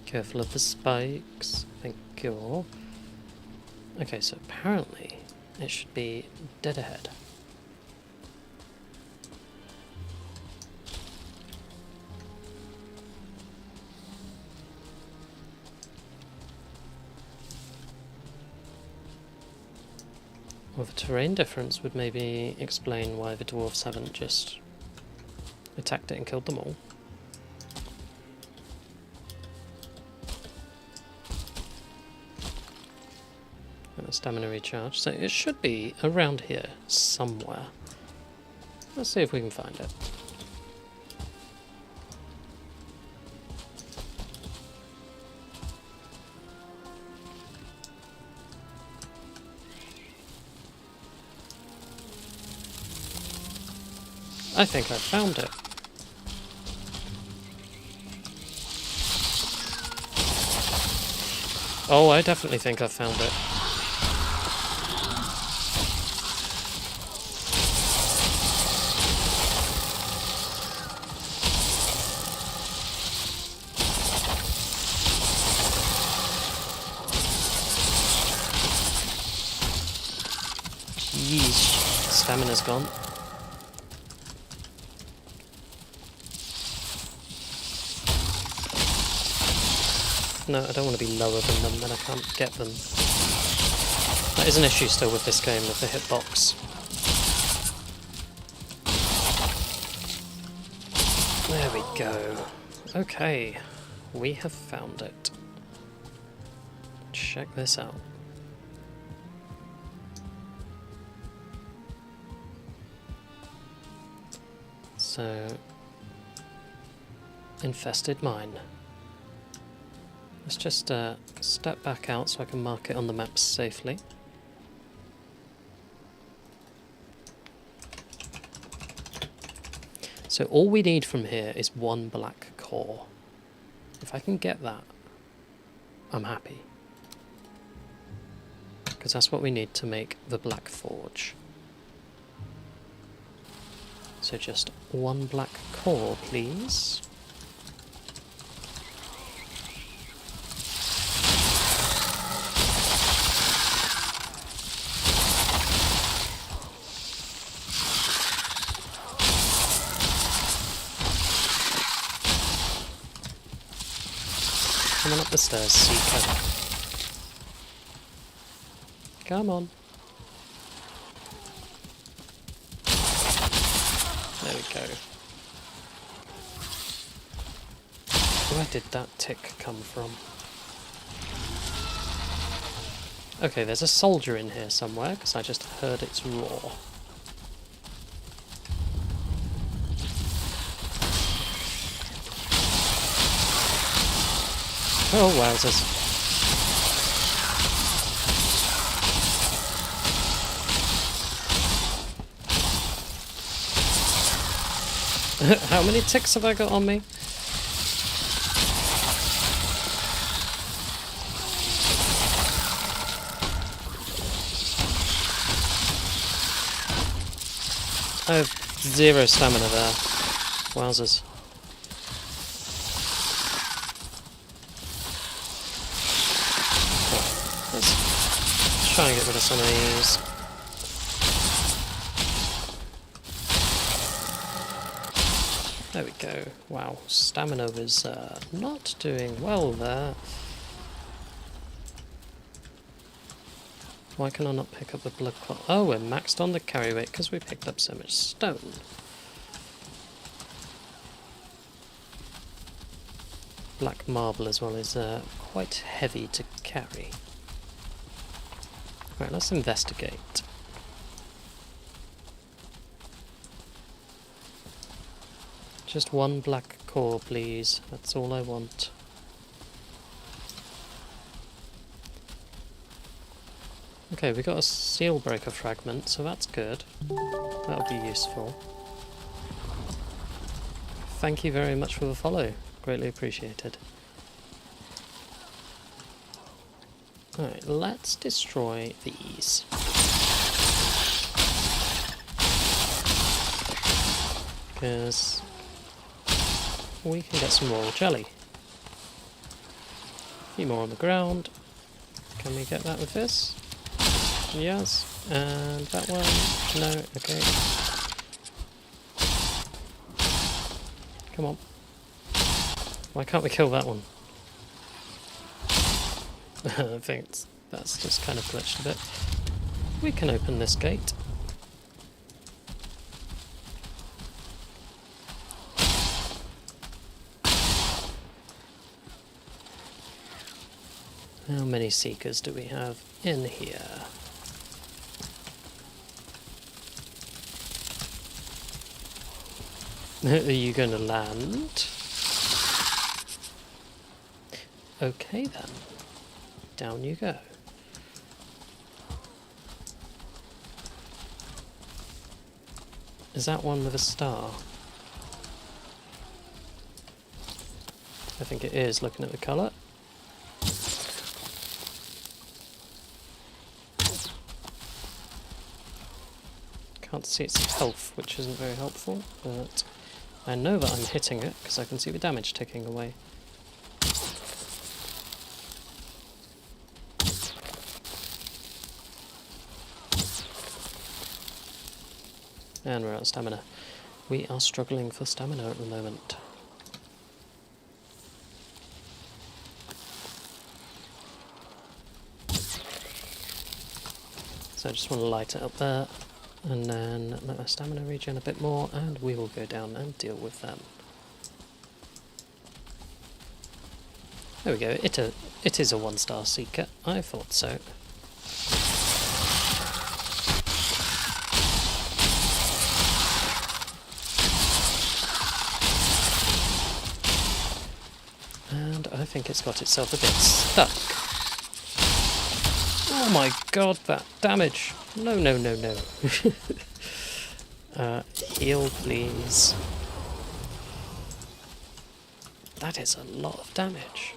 Careful of the spikes, thank you. Okay, so apparently it should be dead ahead. Well, the terrain difference would maybe explain why the dwarves haven't just attacked it and killed them all. And a stamina recharge, so it should be around here somewhere. Let's see if we can find it. I think I found it. Oh, I definitely think I found it. Yeesh, stamina's gone. No, I don't want to be lower than them, then I can't get them. That is an issue still with this game, with the hitbox. There we go. Okay, we have found it. Check this out. So, Infested Mine. Let's just step back out so I can mark it on the map safely. So all we need from here is one black core. If I can get that, I'm happy. Because that's what we need to make the black forge. So just one black core, please. Come on up the stairs, Seeker. Come on. There we go. Where did that tick come from? Okay, there's a soldier in here somewhere, because I just heard its roar. Oh, wowzers. How many ticks have I got on me? I have 0 stamina there. Wowzers. Let's try and get rid of some of these. There we go. Wow, stamina was not doing well there. Why can I not pick up the blood clot? Oh, we're maxed on the carry weight because we picked up so much stone. Black marble as well is quite heavy to carry. Right, let's investigate. Just one black core, please. That's all I want. Okay, we got a seal breaker fragment, so that's good. That'll be useful. Thank you very much for the follow. Greatly appreciated. Alright, let's destroy these. Because we can get some royal jelly. A few more on the ground. Can we get that with this? Yes. And that one? No. Okay. Come on. Why can't we kill that one? I think that's just kind of glitched a bit. We can open this gate. How many seekers do we have in here? Are you going to land? Okay then. Down you go. Is that one with a star? I think it is, looking at the colour. Can't see its health, which isn't very helpful, but I know that I'm hitting it because I can see the damage ticking away. And we're out of stamina. We are struggling for stamina at the moment. So I just want to light it up there, and then let our stamina regen a bit more, and we will go down and deal with them. There we go, it is a 1-star seeker, I thought so. And I think it's got itself a bit stuck. Oh my god, that damage! No, no, no, no. Heal, please. That is a lot of damage.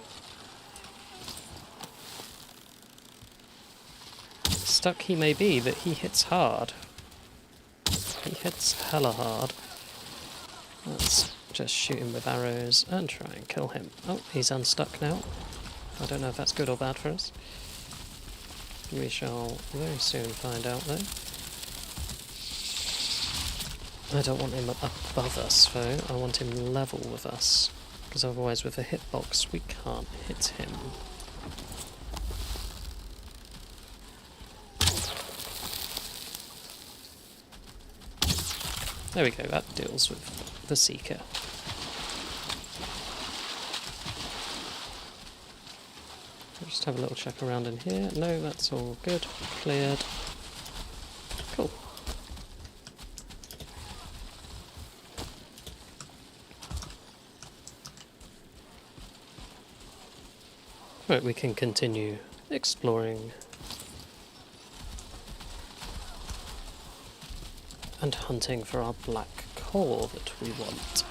Stuck he may be, but he hits hard. He hits hella hard. Let's just shoot him with arrows and try and kill him. Oh, he's unstuck now. I don't know if that's good or bad for us. We shall very soon find out though. I don't want him up above us though, I want him level with us. Because otherwise with a hitbox we can't hit him. There we go, that deals with the Seeker. Just have a little check around in here. No, that's all good. Cleared. Cool. Right, we can continue exploring and hunting for our black core that we want.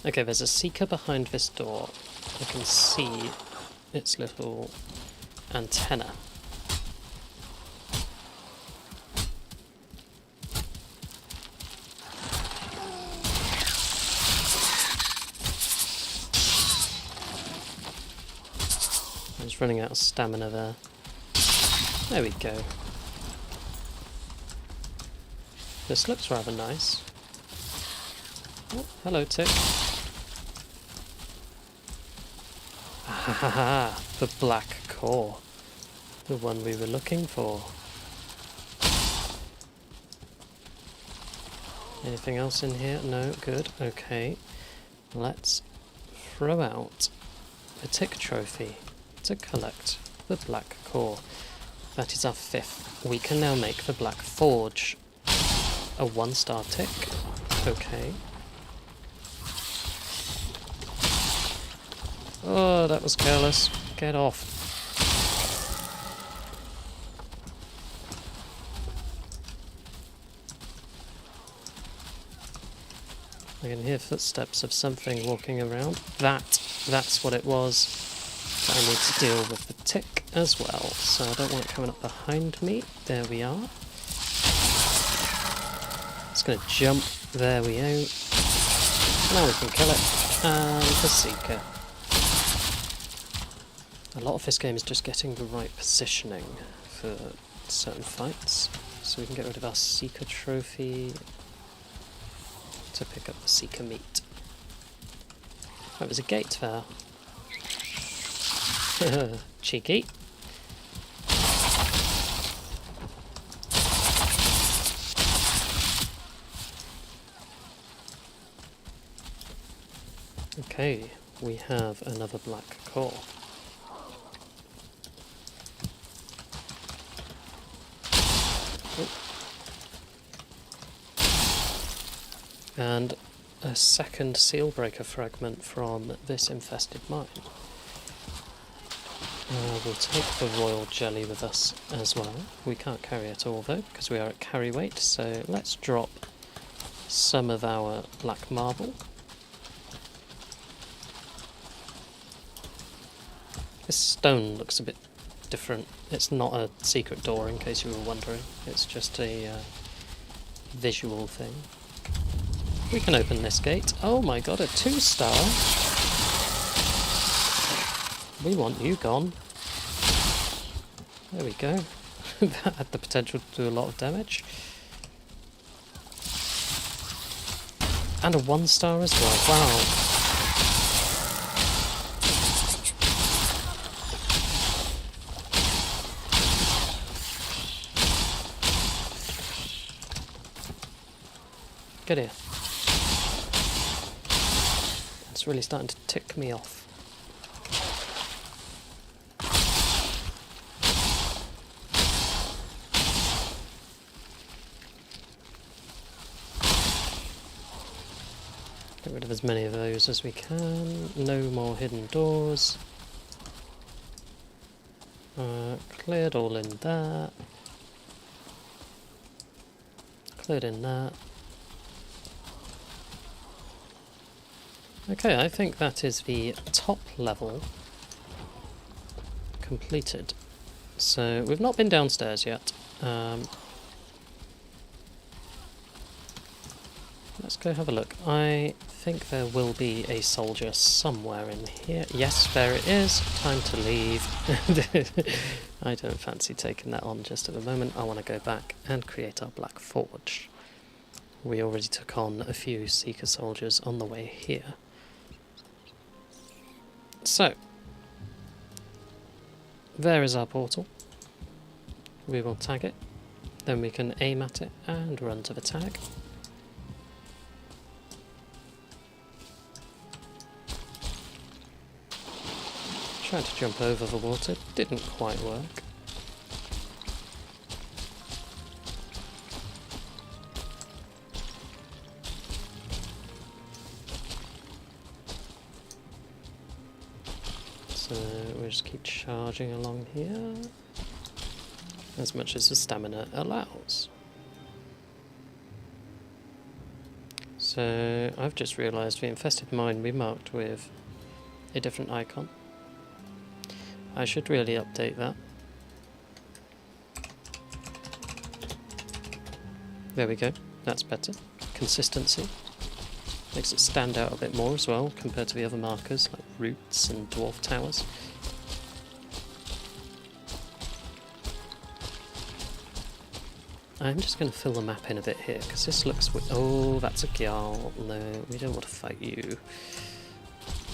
Okay, there's a Seeker behind this door. I can see its little antenna. I was running out of stamina there. There we go. This looks rather nice. Oh, hello, tick. Haha, the black core. The one we were looking for. Anything else in here? No, good, okay. Let's throw out a tick trophy to collect the black core. That is our 5th. We can now make the black forge. A 1-star tick. okay. Oh, that was careless. Get off. I can hear footsteps of something walking around. That's what it was. But I need to deal with the tick as well, so I don't want it coming up behind me. There we are. It's going to jump. There we go. Now we can kill it. And the Seeker. A lot of this game is just getting the right positioning for certain fights. So we can get rid of our Seeker trophy to pick up the Seeker meat. Oh, there's a gate there. Cheeky. Okay, we have another black core. And a second seal breaker fragment from this infested mine. We'll take the royal jelly with us as well. We can't carry it all though, because we are at carry weight, so let's drop some of our black marble. This stone looks a bit different. It's not a secret door, in case you were wondering. It's just a visual thing. We can open this gate. Oh my god, a 2-star! We want you gone. There we go. That had the potential to do a lot of damage. And a 1-star as well. Wow. Get here. It's really starting to tick me off. Get rid of as many of those as we can. No more hidden doors. Cleared all in that. Cleared in that. Okay, I think that is the top level completed. So we've not been downstairs yet. Let's go have a look. I think there will be a soldier somewhere in here. Yes, there it is. Time to leave. I don't fancy taking that on just at the moment. I want to go back and create our Black Forge. We already took on a few Seeker soldiers on the way here. So, there is our portal. We will tag it, then we can aim at it and run to the tag. Tried to jump over the water, didn't quite work. So we'll just keep charging along here as much as the stamina allows. So I've just realised the infested mine we marked with a different icon. I should really update that. There we go, that's better. Consistency. Makes it stand out a bit more as well compared to the other markers like roots and dwarf towers. I'm just going to fill the map in a bit here because this looks... Oh, that's a Gyal. No, we don't want to fight you.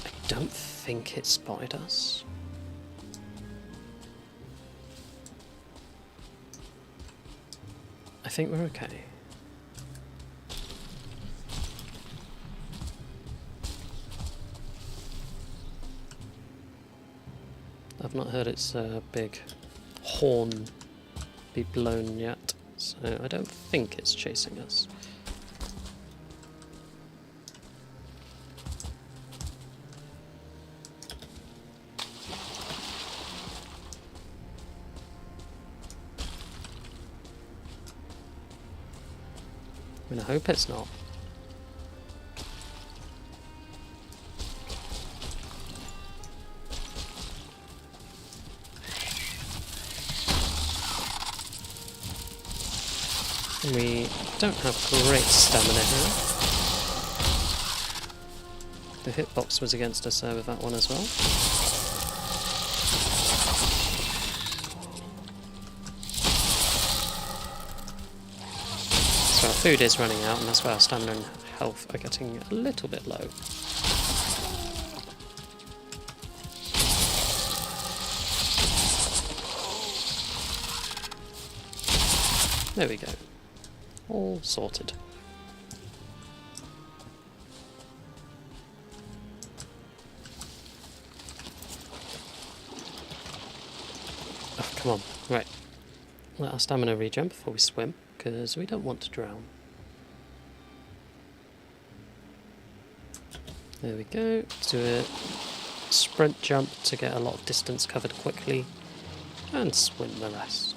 I don't think it spotted us. I think we're okay. I've not heard its big horn be blown yet, so I don't think it's chasing us. I'm gonna hope it's not. We don't have great stamina here. The hitbox was against us there with that one as well. So our food is running out, and that's why our stamina and health are getting a little bit low. There we go. All sorted. Oh, come on. Right. Let our stamina regen before we swim, because we don't want to drown. There we go. Do a sprint jump to get a lot of distance covered quickly, and swim the rest.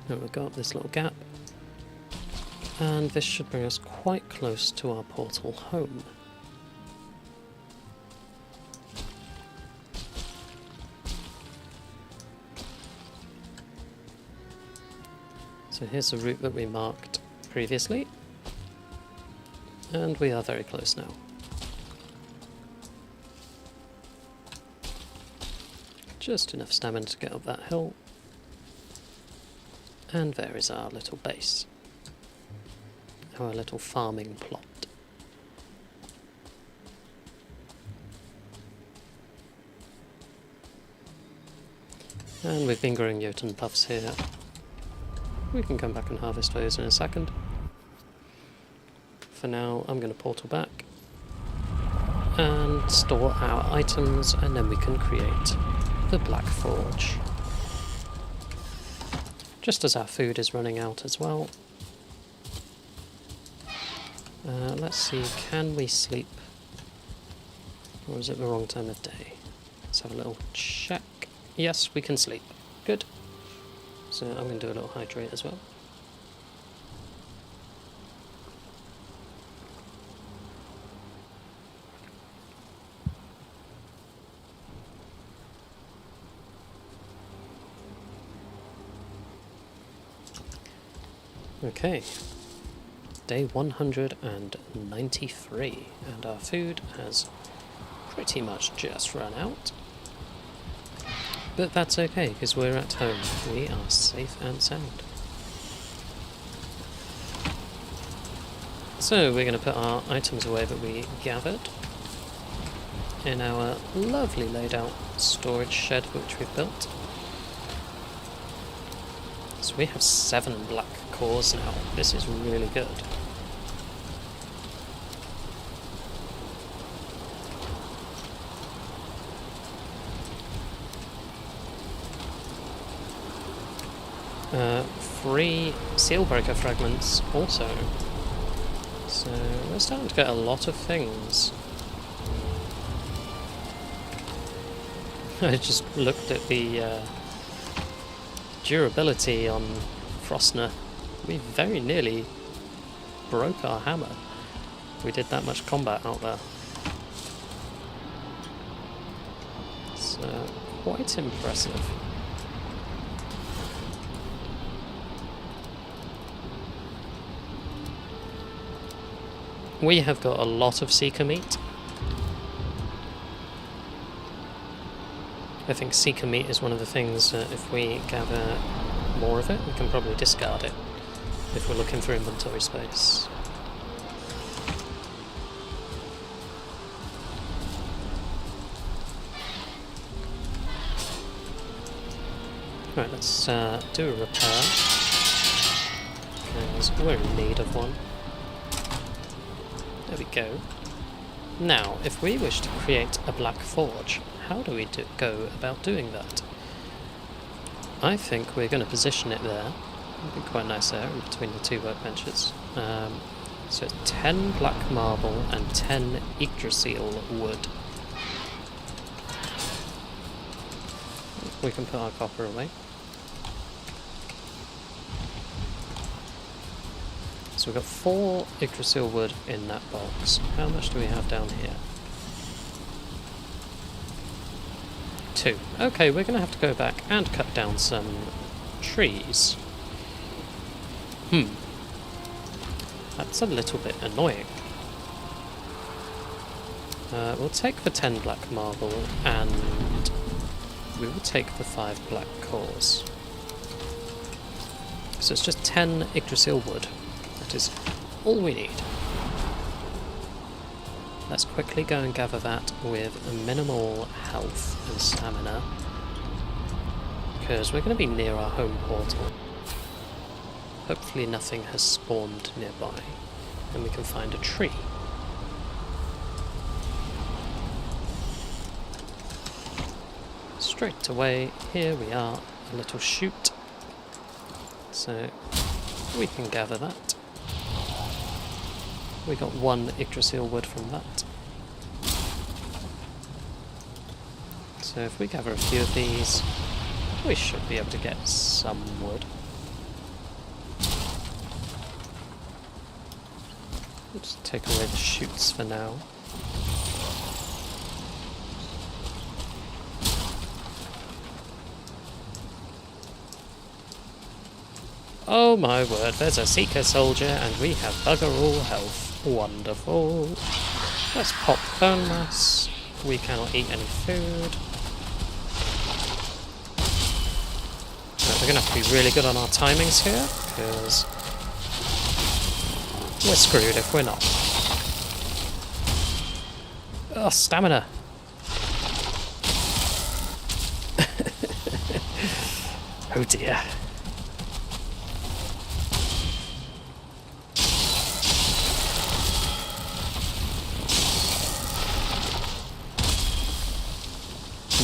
Now we've got this little gap, and this should bring us quite close to our portal home. So here's the route that we marked previously, and we are very close now. Just enough stamina to get up that hill. And there is our little base. Our little farming plot. And we've been growing Jotun buffs here. We can come back and harvest those in a second. For now, I'm going to portal back and store our items, and then we can create the Black Forge. Just as our food is running out as well. Let's see, can we sleep? Or is it the wrong time of day? Let's have a little check. Yes, we can sleep. Good. So I'm going to do a little hydrate as well. Okay, day 193, and our food has pretty much just run out. But that's okay, because we're at home. We are safe and sound. So we're going to put our items away that we gathered in our lovely laid out storage shed which we've built. So we have 7 black cores now. This is really good. Free seal breaker fragments also. So we're starting to get a lot of things. I just looked at the durability on Frostner. We very nearly broke our hammer. We did that much combat out there. It's quite impressive. We have got a lot of Seeker meat. I think Seeker meat is one of the things that if we gather more of it, we can probably discard it if we're looking for inventory space. Right, let's do a repair, because we're in need of one. There we go. Now, if we wish to create a black forge, how do we go about doing that? I think we're going to position it there. It'd be quite nice there, in between the 2 workbenches. So it's 10 black marble and 10 Yggdrasil wood. we can put our copper away. So we've got 4 Yggdrasil wood in that box. How much do we have down here? 2. Okay, we're going to have to go back and cut down some trees. That's a little bit annoying. We'll take the 10 black marble and we will take the 5 black cores. So it's just 10 Yggdrasil wood. That is all we need. Let's quickly go and gather that with minimal health and stamina, because we're going to be near our home portal. Hopefully nothing has spawned nearby, and we can find a tree. Straight away, here we are, a little shoot. So we can gather that. We got 1 Yggdrasil wood from that. So if we gather a few of these, we should be able to get some wood. We'll just take away the shoots for now. Oh my word, there's a Seeker soldier and we have bugger all health. Wonderful. Let's pop bone mass. We cannot eat any food. Right, we're going to have to be really good on our timings here, because we're screwed if we're not. Oh, stamina. Oh dear.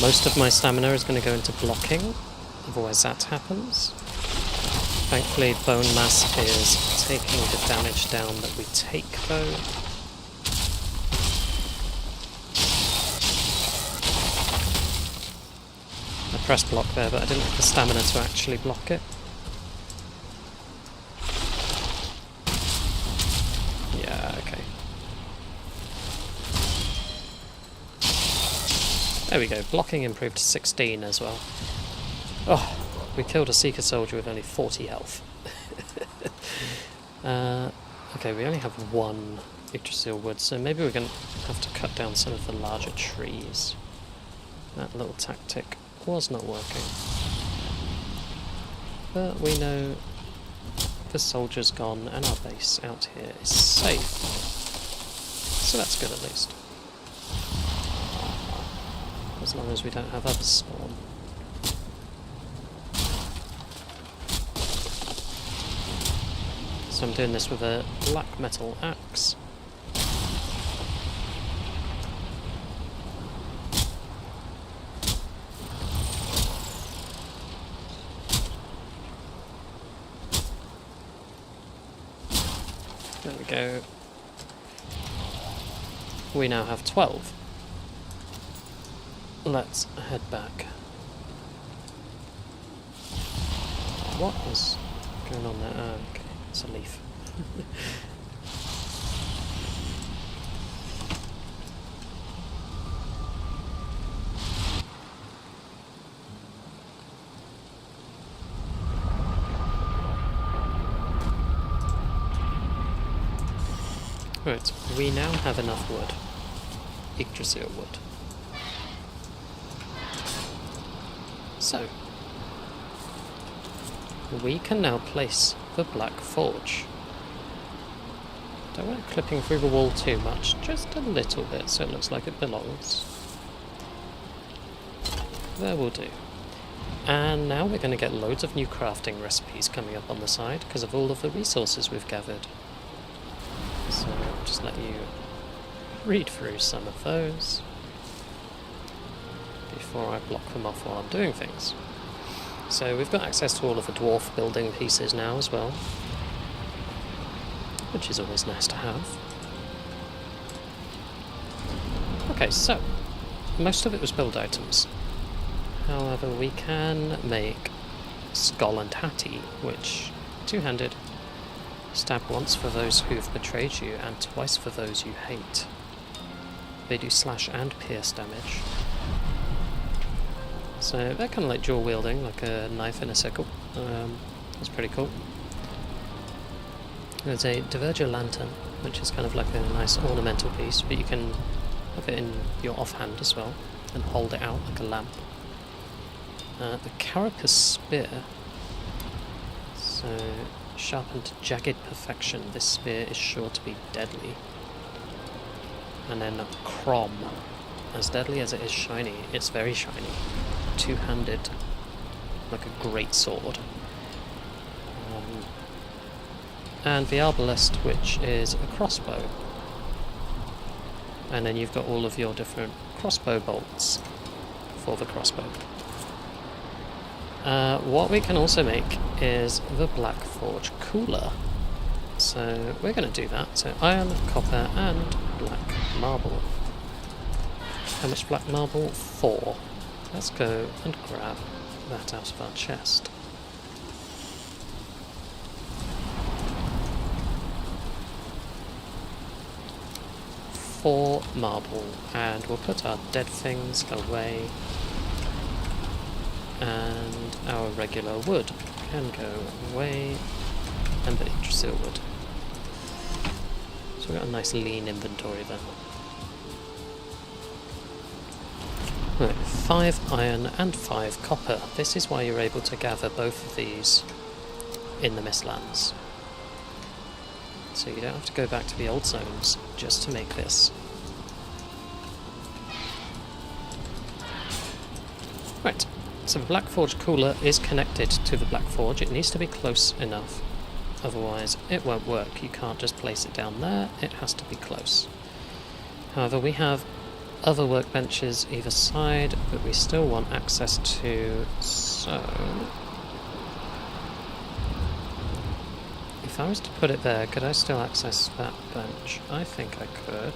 Most of my stamina is going to go into blocking, otherwise that happens. Thankfully bone mass is taking the damage down that we take though. I pressed block there, but I didn't have the stamina to actually block it. Yeah, okay. There we go, blocking improved to 16 as well. Oh, we killed a Seeker soldier with only 40 health. Okay, we only have 1 Yggdrasil wood, so maybe we're going to have to cut down some of the larger trees. That little tactic was not working. But we know the soldier's gone and our base out here is safe. So that's good at least. As long as we don't have others spawn. So I'm doing this with a black metal axe. There we go. We now have 12. Let's head back. What is going on there? Oh, okay, it's a leaf. Right, we now have enough wood. Yggdrasil wood. So, we can now place the Black Forge. Don't want it clipping through the wall too much, just a little bit so it looks like it belongs. There will do. And now we're going to get loads of new crafting recipes coming up on the side because of all of the resources we've gathered. So I'll just let you read through some of those before I block them off while I'm doing things. So we've got access to all of the dwarf building pieces now as well, which is always nice to have. Okay, so most of it was build items. However, we can make Skull and Hattie, which two-handed. Stab once for those who've betrayed you, and twice for those you hate. They do slash and pierce damage. So they're kind of like dual wielding, like a knife and a sickle. That's pretty cool. There's a Dvergr lantern, which is kind of like a nice ornamental piece, but you can have it in your offhand as well, and hold it out like a lamp. The Carapace spear. So, sharpened to jagged perfection, this spear is sure to be deadly. And then a Crom. As deadly as it is shiny, it's very shiny. Two-handed, like a great sword. And the Arbalest, which is a crossbow. And then you've got all of your different crossbow bolts for the crossbow. What we can also make is the Black Forge Cooler. So we're going to do that. So iron, copper and black marble. How much black marble? 4. Let's go and grab that out of our chest. Four marble, and we'll put our dead things away, and our regular wood can go away, and the Yggdrasil wood. So we've got a nice lean inventory there. Right, 5 iron and 5 copper. This is why you're able to gather both of these in the Mistlands. So you don't have to go back to the old zones just to make this. Right, so the Black Forge Cooler is connected to the Black Forge. It needs to be close enough, otherwise it won't work. You can't just place it down there, it has to be close. However, we have other workbenches either side that we still want access to, so if I was to put it there, could I still access that bench? I think I could.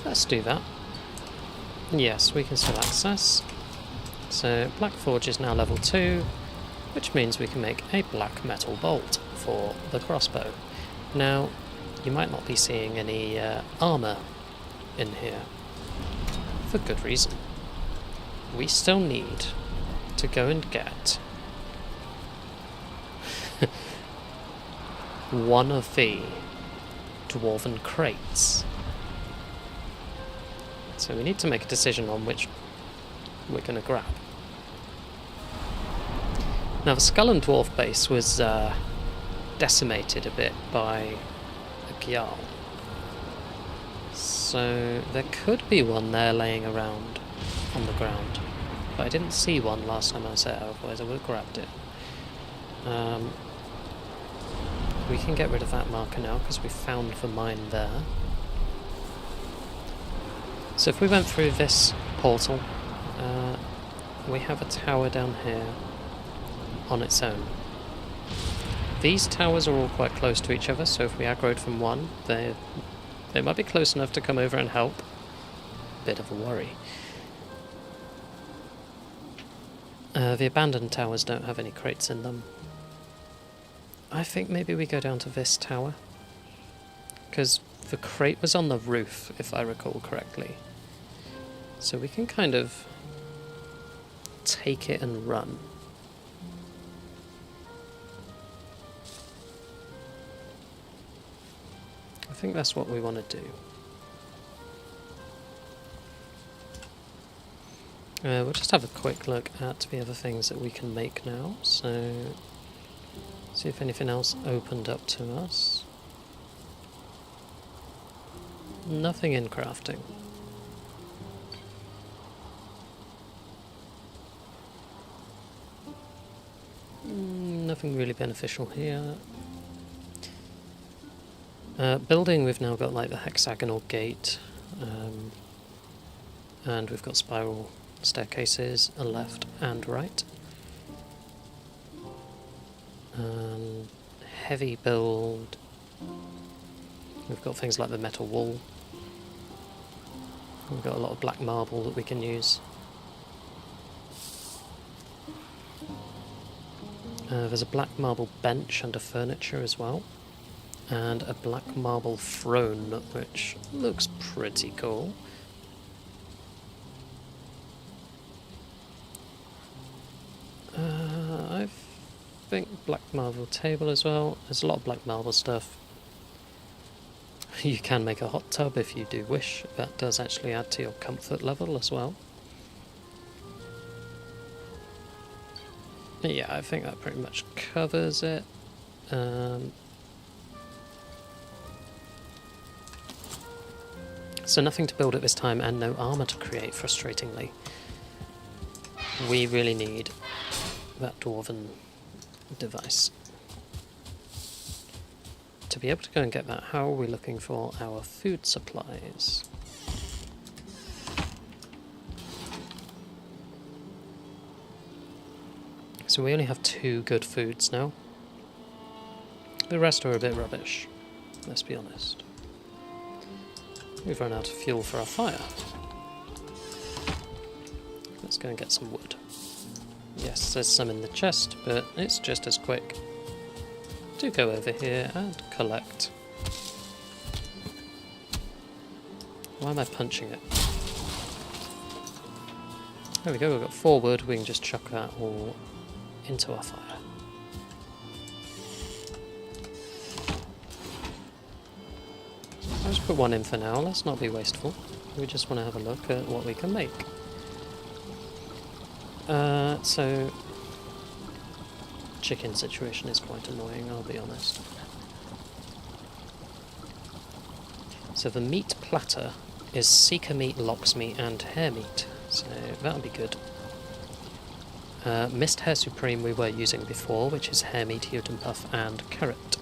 Let's do that. Yes, we can still access. So Black Forge is now level 2, which means we can make a black metal bolt for the crossbow. Now, you might not be seeing any armour in here, for good reason. We still need to go and get one of the dwarven crates. So we need to make a decision on which we're going to grab. Now the Skull and Dwarf base was decimated a bit by a Gjall. So there could be one there laying around on the ground. But I didn't see one last time I was there, otherwise I would have grabbed it. We can get rid of that marker now because we found the mine there. So if we went through this portal, we have a tower down here on its own. These towers are all quite close to each other, so if we aggroed from one, they might be close enough to come over and help. Bit of a worry. The abandoned towers don't have any crates in them. I think maybe we go down to this tower, because the crate was on the roof, if I recall correctly. So we can kind of take it and run. I think that's what we want to do. We'll just have a quick look at the other things that we can make now. So, see if anything else opened up to us. Nothing in crafting. Nothing really beneficial here. Building, we've now got like the hexagonal gate, and we've got spiral staircases left and right. Heavy build, we've got things like the metal wall. We've got a lot of black marble that we can use. There's a black marble bench under furniture as well, and a black marble throne, which looks pretty cool. I think black marble table as well. There's a lot of black marble stuff. You can make a hot tub if you do wish. That does actually add to your comfort level as well. Yeah, I think that pretty much covers it. So nothing to build at this time and no armour to create, frustratingly. We really need that dwarven device. To be able to go and get that, how are we looking for our food supplies? So we only have 2 good foods now. The rest are a bit rubbish, let's be honest. We've run out of fuel for our fire. Let's go and get some wood. Yes, there's some in the chest, but it's just as quick. Do go over here and collect. Why am I punching it? There we go, we've got 4 wood, we can just chuck that all into our fire. I'll just put 1 in for now, let's not be wasteful. We just want to have a look at what we can make. So chicken situation is quite annoying, I'll be honest. So the meat platter is seeker meat, lox meat and hare meat, so that'll be good. Mist-Hare Supreme we were using before, which is hare meat, Jotun puff and carrot.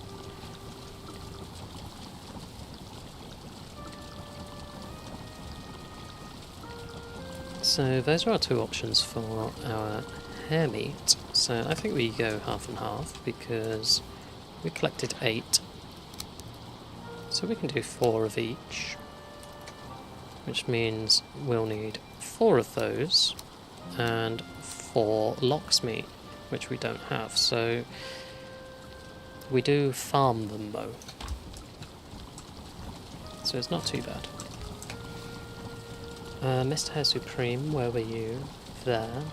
So those are our 2 options for our hare meat. So I think we go half and half because we collected 8. So we can do 4 of each, which means we'll need 4 of those and 4 lox meat, which we don't have. So we do farm them though, so it's not too bad. Mist-Hare Supreme, where were you? There.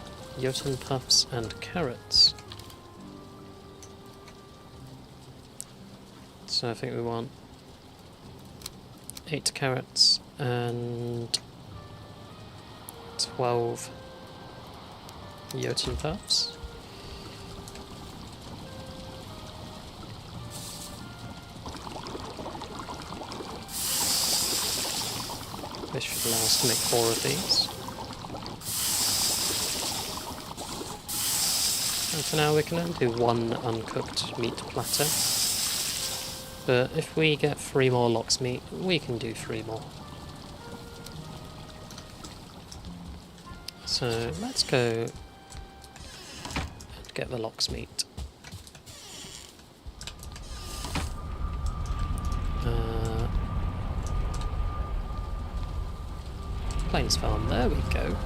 Jotun puffs and carrots. So I think we want 8 carrots and 12 Jotun puffs. This should allow us to make 4 of these. And for now we can only do 1 uncooked meat platter. But if we get 3 more lox meat, we can do 3 more. So let's go and get the lox meat. Plains Farm, there we go.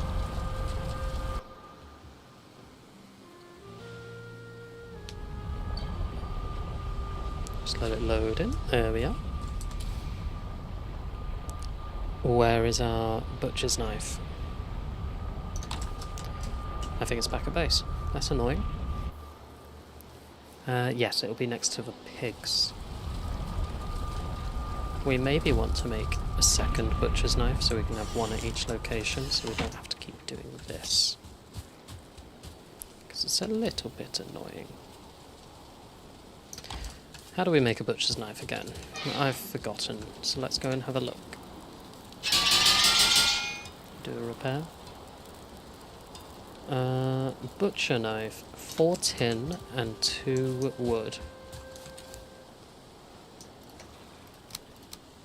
Just let it load in, there we are. Where is our butcher's knife? I think it's back at base. That's annoying. Yes, it'll be next to the pigs. We maybe want to make a second butcher's knife so we can have 1 at each location, so we don't have to keep doing this. Because it's a little bit annoying. How do we make a butcher's knife again? I've forgotten, so let's go and have a look. Do a repair. Butcher knife, 4 tin and 2 wood.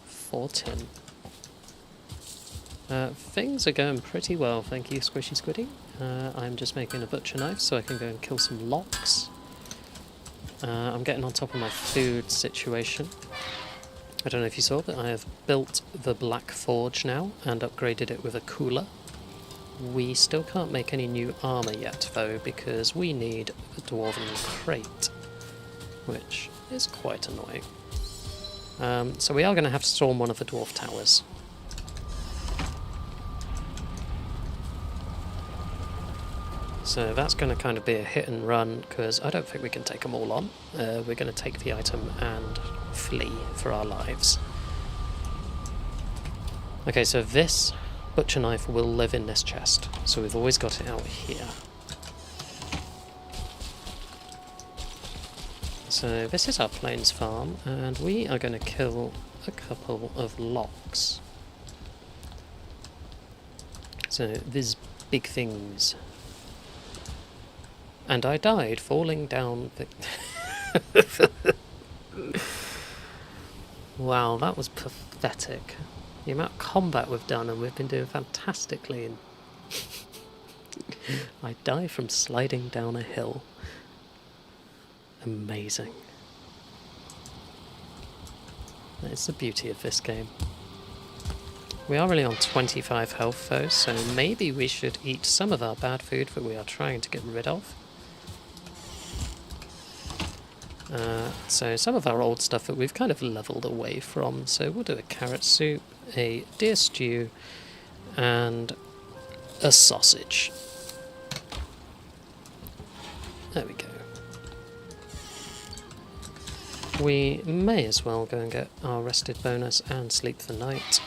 4 tin. Things are going pretty well, thank you, Squishy Squiddy. I'm just making a butcher knife so I can go and kill some lox. I'm getting on top of my food situation. I don't know if you saw, but I have built the Black Forge now and upgraded it with a cooler. We still can't make any new armour yet though, because we need a Dwarven crate, which is quite annoying. So we are going to have to storm one of the Dwarf towers. So that's going to kind of be a hit and run, because I don't think we can take them all on. We're going to take the item and flee for our lives. Okay, so this butcher knife will live in this chest, so we've always got it out here. So this is our plains farm, and we are going to kill a couple of locks. So these big things. And I died falling down the... Wow, that was pathetic. The amount of combat we've done, and we've been doing fantastically. And I die from sliding down a hill. Amazing. That's the beauty of this game. We are really on 25 health though, so maybe we should eat some of our bad food that we are trying to get rid of. So some of our old stuff that we've kind of leveled away from, so we'll do a carrot soup, a deer stew, and a sausage. There we go. We may as well go and get our rested bonus and sleep the night,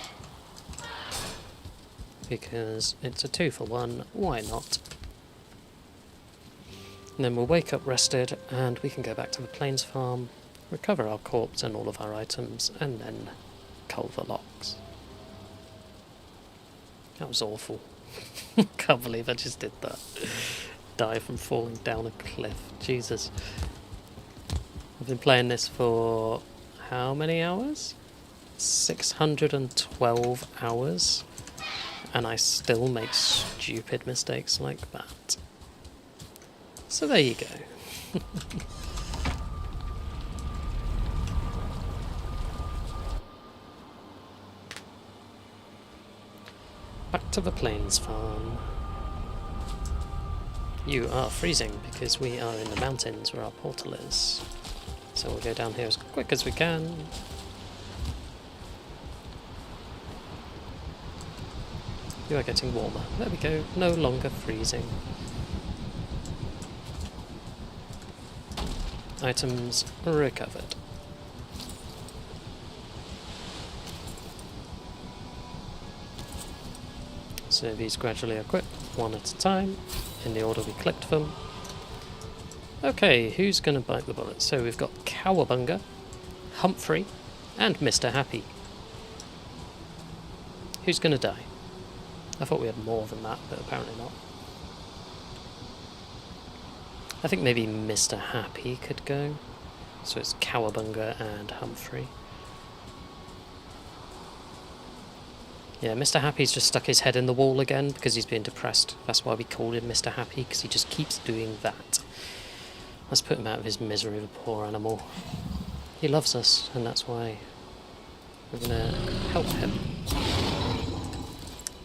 because it's a 2 for 1, why not? And then we'll wake up rested, and we can go back to the plains farm, recover our corpse and all of our items, and then cull the locks. That was awful. Can't believe I just did that. Die from falling down a cliff. Jesus. I've been playing this for how many hours? 612 hours. And I still make stupid mistakes like that. So there you go. Back to the plains farm. You are freezing because we are in the mountains where our portal is. So we'll go down here as quick as we can. You are getting warmer. There we go. No longer freezing. Items recovered. So these gradually equip, one at a time, in the order we clicked them. Okay, who's going to bite the bullet? So we've got Cowabunga, Humphrey, and Mr. Happy. Who's going to die? I thought we had more than that, but apparently not. I think maybe Mr. Happy could go. So it's Cowabunga and Humphrey. Yeah, Mr. Happy's just stuck his head in the wall again because he's being depressed. That's why we called him Mr. Happy, because he just keeps doing that. Let's put him out of his misery, the poor animal. He loves us, and that's why we're going to help him.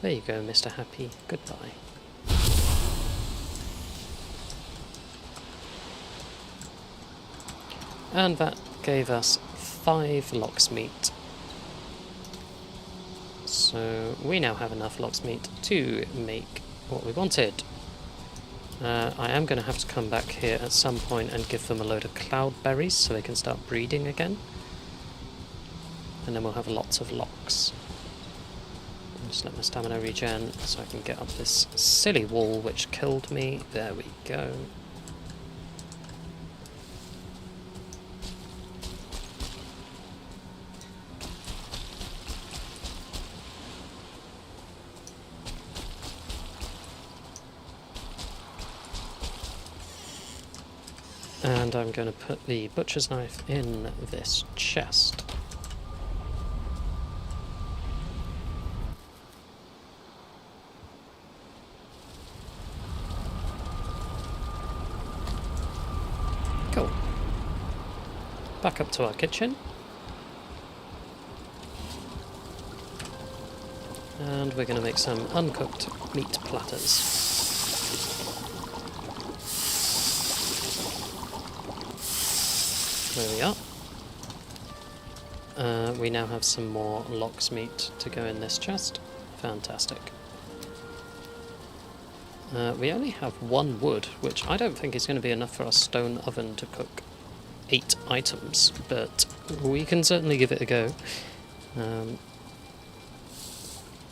There you go, Mr. Happy. Goodbye. And that gave us 5 lox meat. So we now have enough lox meat to make what we wanted. I am going to have to come back here at some point and give them a load of cloud berries so they can start breeding again. And then we'll have lots of lox. Just let my stamina regen so I can get up this silly wall which killed me. There we go. And I'm going to put the butcher's knife in this chest. Cool. Back up to our kitchen. And we're going to make some uncooked meat platters. There we are. We now have some more lox meat to go in this chest. Fantastic. We only have 1 wood, which I don't think is going to be enough for our stone oven to cook 8 items, but we can certainly give it a go.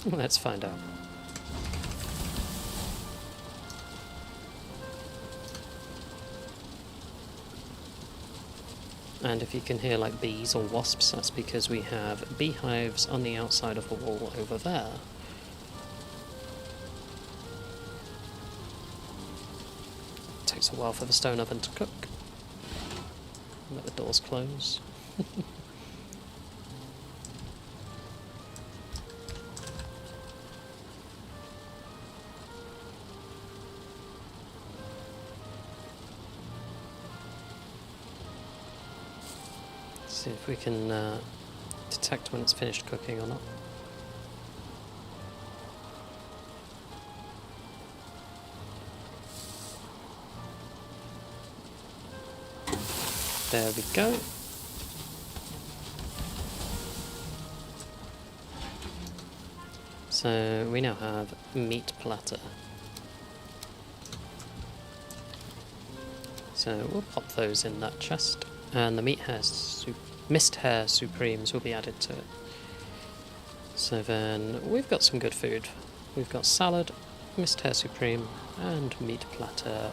Let's find out. And if you can hear like bees or wasps, that's because we have beehives on the outside of the wall over there. Takes a while for the stone oven to cook. Let the doors close. See if we can detect when it's finished cooking or not. There we go. So we now have meat platter. So we'll pop those in that chest, and the Mist-Hare Supremes will be added to it. So then we've got some good food. We've got salad, Mist-Hare Supreme, and meat platter,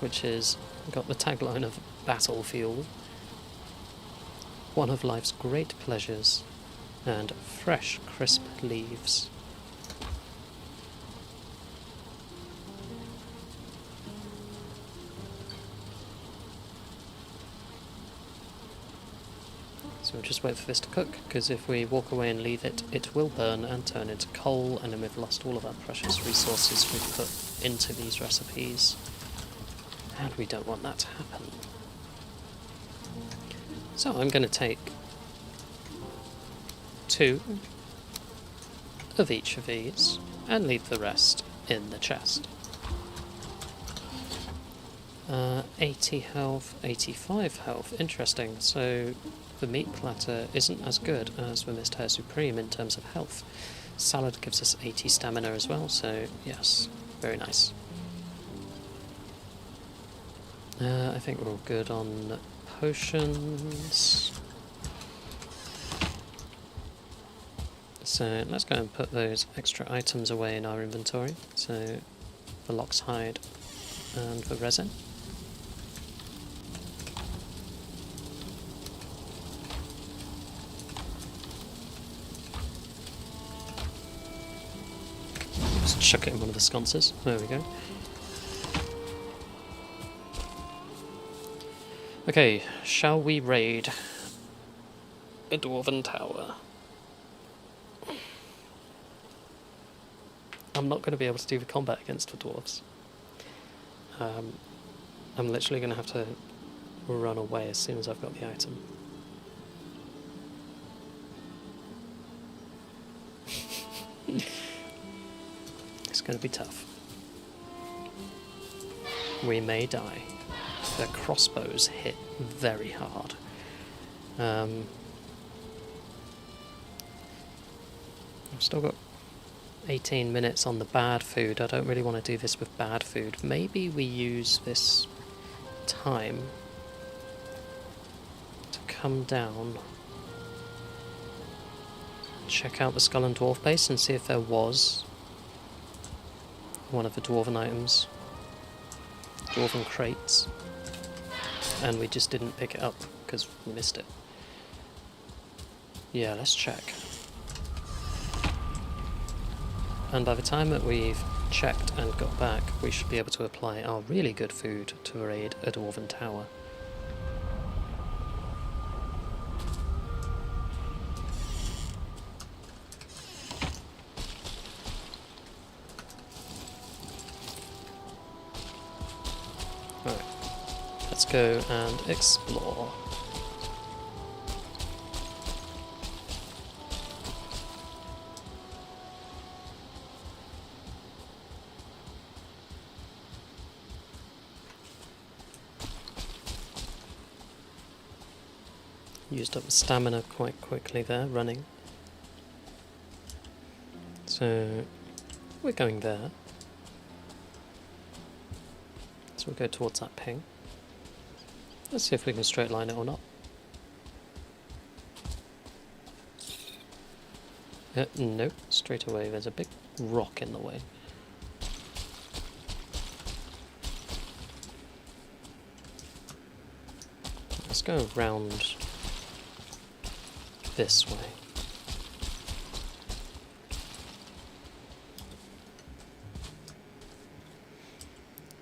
which is got the tagline of battlefield, one of life's great pleasures, and fresh, crisp leaves. So we'll just wait for this to cook, because if we walk away and leave it, it will burn and turn into coal, and then we've lost all of our precious resources we've put into these recipes. And we don't want that to happen. So I'm going to take 2 of each of these and leave the rest in the chest. 80 health, 85 health. Interesting. So the meat platter isn't as good as the Mist-Hare Supreme in terms of health. Salad gives us 80 stamina as well, so yes, very nice. I think we're all good on potions. So let's go and put those extra items away in our inventory. So the lox hide and the resin. Just chuck it in one of the sconces. There we go. Okay, shall we raid a dwarven tower? I'm not going to be able to do the combat against the dwarves. I'm literally going to have to run away as soon as I've got the item. It's going to be tough. We may die. Their crossbows hit very hard. I've still got 18 minutes on the bad food. I don't really want to do this with bad food. Maybe we use this time to come down, check out the Skull and Dwarf base and see if there was one of the dwarven items, dwarven crates, and we just didn't pick it up because we missed it. Yeah, let's check. And by the time that we've checked and got back, we should be able to apply our really good food to raid a dwarven tower. Alright, let's go and explore. Used up the stamina quite quickly there, running. So we're going there. So we'll go towards that ping. Let's see if we can straight line it or not. Nope, straight away there's a big rock in the way. Let's go around this way.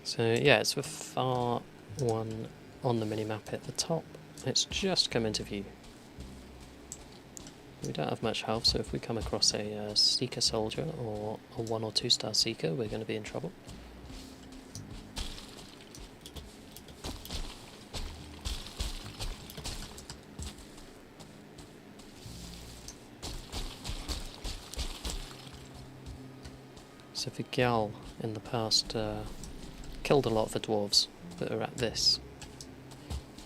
So yeah, it's the far one on the minimap at the top. It's just come into view. We don't have much health, so if we come across a Seeker Soldier or a 1 or 2 star Seeker, we're going to be in trouble. So the Gal in the past killed a lot of the dwarves that are at this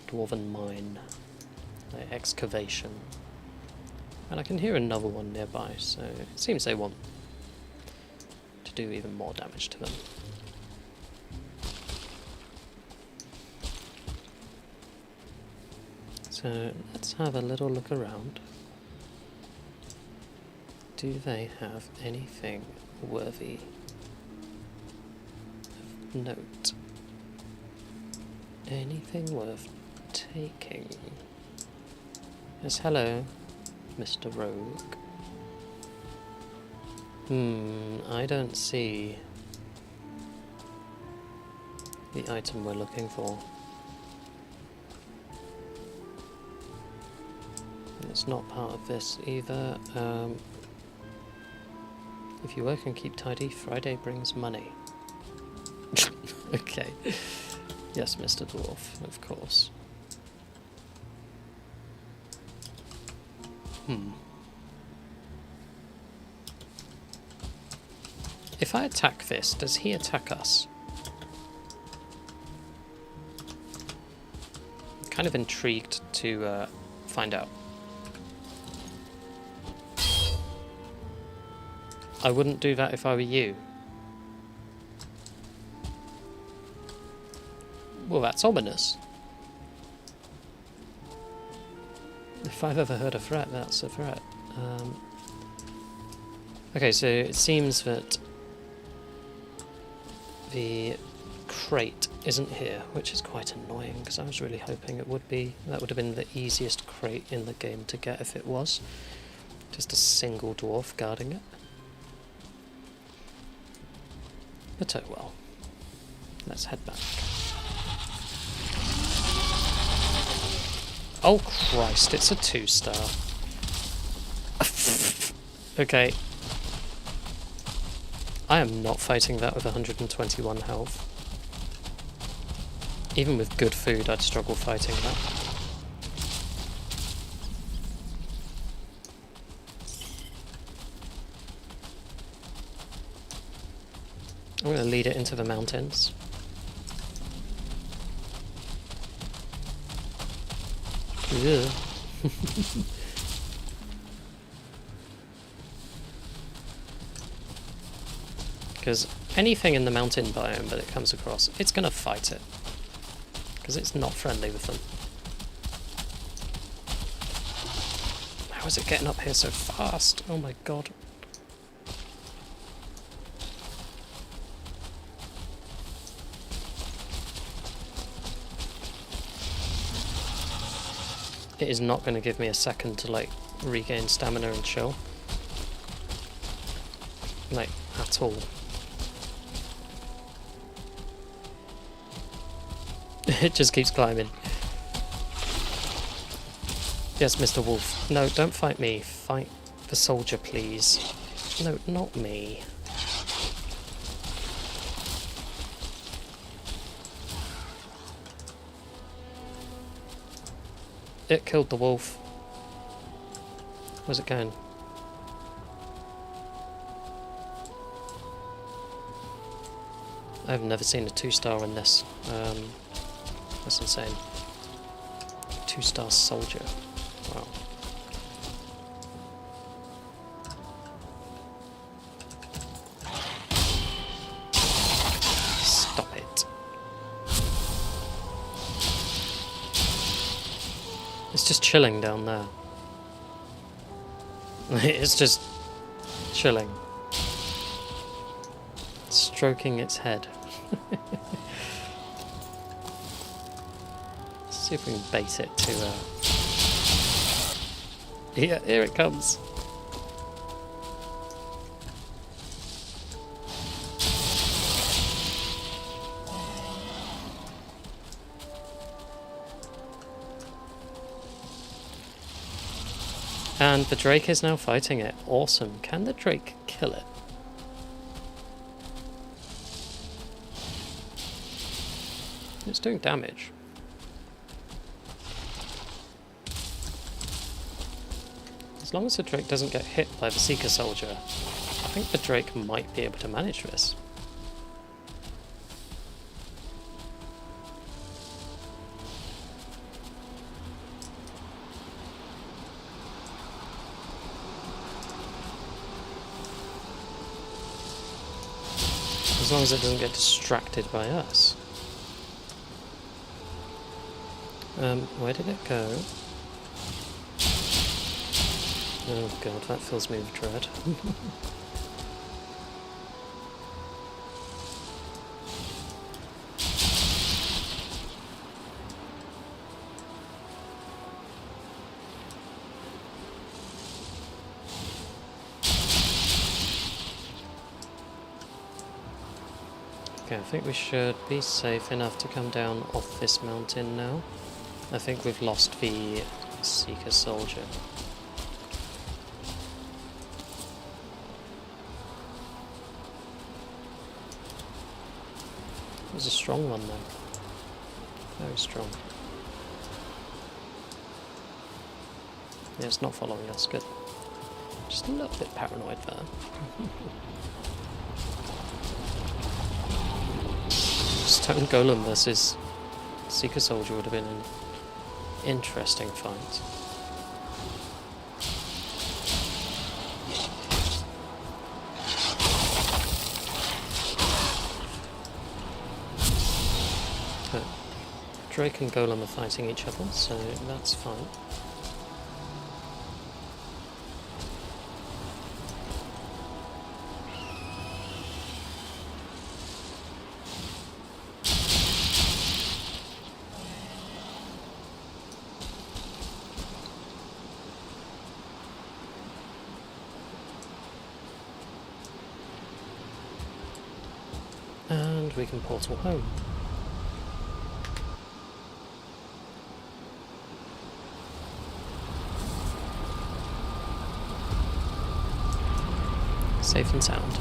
dwarven mine, excavation. And I can hear another one nearby, so it seems they want to do even more damage to them. So let's have a little look around. Do they have anything worthy of note? Anything worth taking? Yes, hello, Mr. Rogue. I don't see the item we're looking for. It's not part of this either. If you work and keep tidy, Friday brings money. Okay. Yes, Mr. Dwarf, of course. If I attack this, does he attack us? I'm kind of intrigued to find out. I wouldn't do that if I were you. Well, that's ominous. If I've ever heard a threat, that's a threat. Okay, so it seems that the crate isn't here, which is quite annoying, because I was really hoping it would be. That would have been the easiest crate in the game to get if it was. Just a single dwarf guarding it. But oh well. Let's head back. Oh Christ, it's a 2-star. Okay. I am not fighting that with 121 health. Even with good food, I'd struggle fighting that. I'm going to lead it into the mountains. Yeah. Because anything in the mountain biome that it comes across, it's going to fight it. Because it's not friendly with them. How is it getting up here so fast? Oh my god. It is not going to give me a second to, like, regain stamina and chill. Like, at all. It just keeps climbing. Yes, Mr. Wolf. No, don't fight me. Fight the soldier, please. No, not me. It killed the wolf. Where's it going? I've never seen a 2-star in this. That's insane. 2-star soldier. Wow. Stop it. It's just chilling down there. It's just chilling. Stroking its head. Let's see if we can bait it to... Yeah, here it comes. And the Drake is now fighting it. Awesome. Can the Drake kill it? It's doing damage. As long as the Drake doesn't get hit by the Seeker Soldier, I think the Drake might be able to manage this. As long as it doesn't get distracted by us. Where did it go? Oh god, that fills me with dread. Okay, I think we should be safe enough to come down off this mountain now. I think we've lost the Seeker Soldier. It was a strong one though. Very strong. Yeah, it's not following us, good. Just a little bit paranoid there. Stone Golem versus Seeker Soldier would have been an interesting fight. Drake and Golem are fighting each other, so that's fine. And we can portal home. Safe and sound.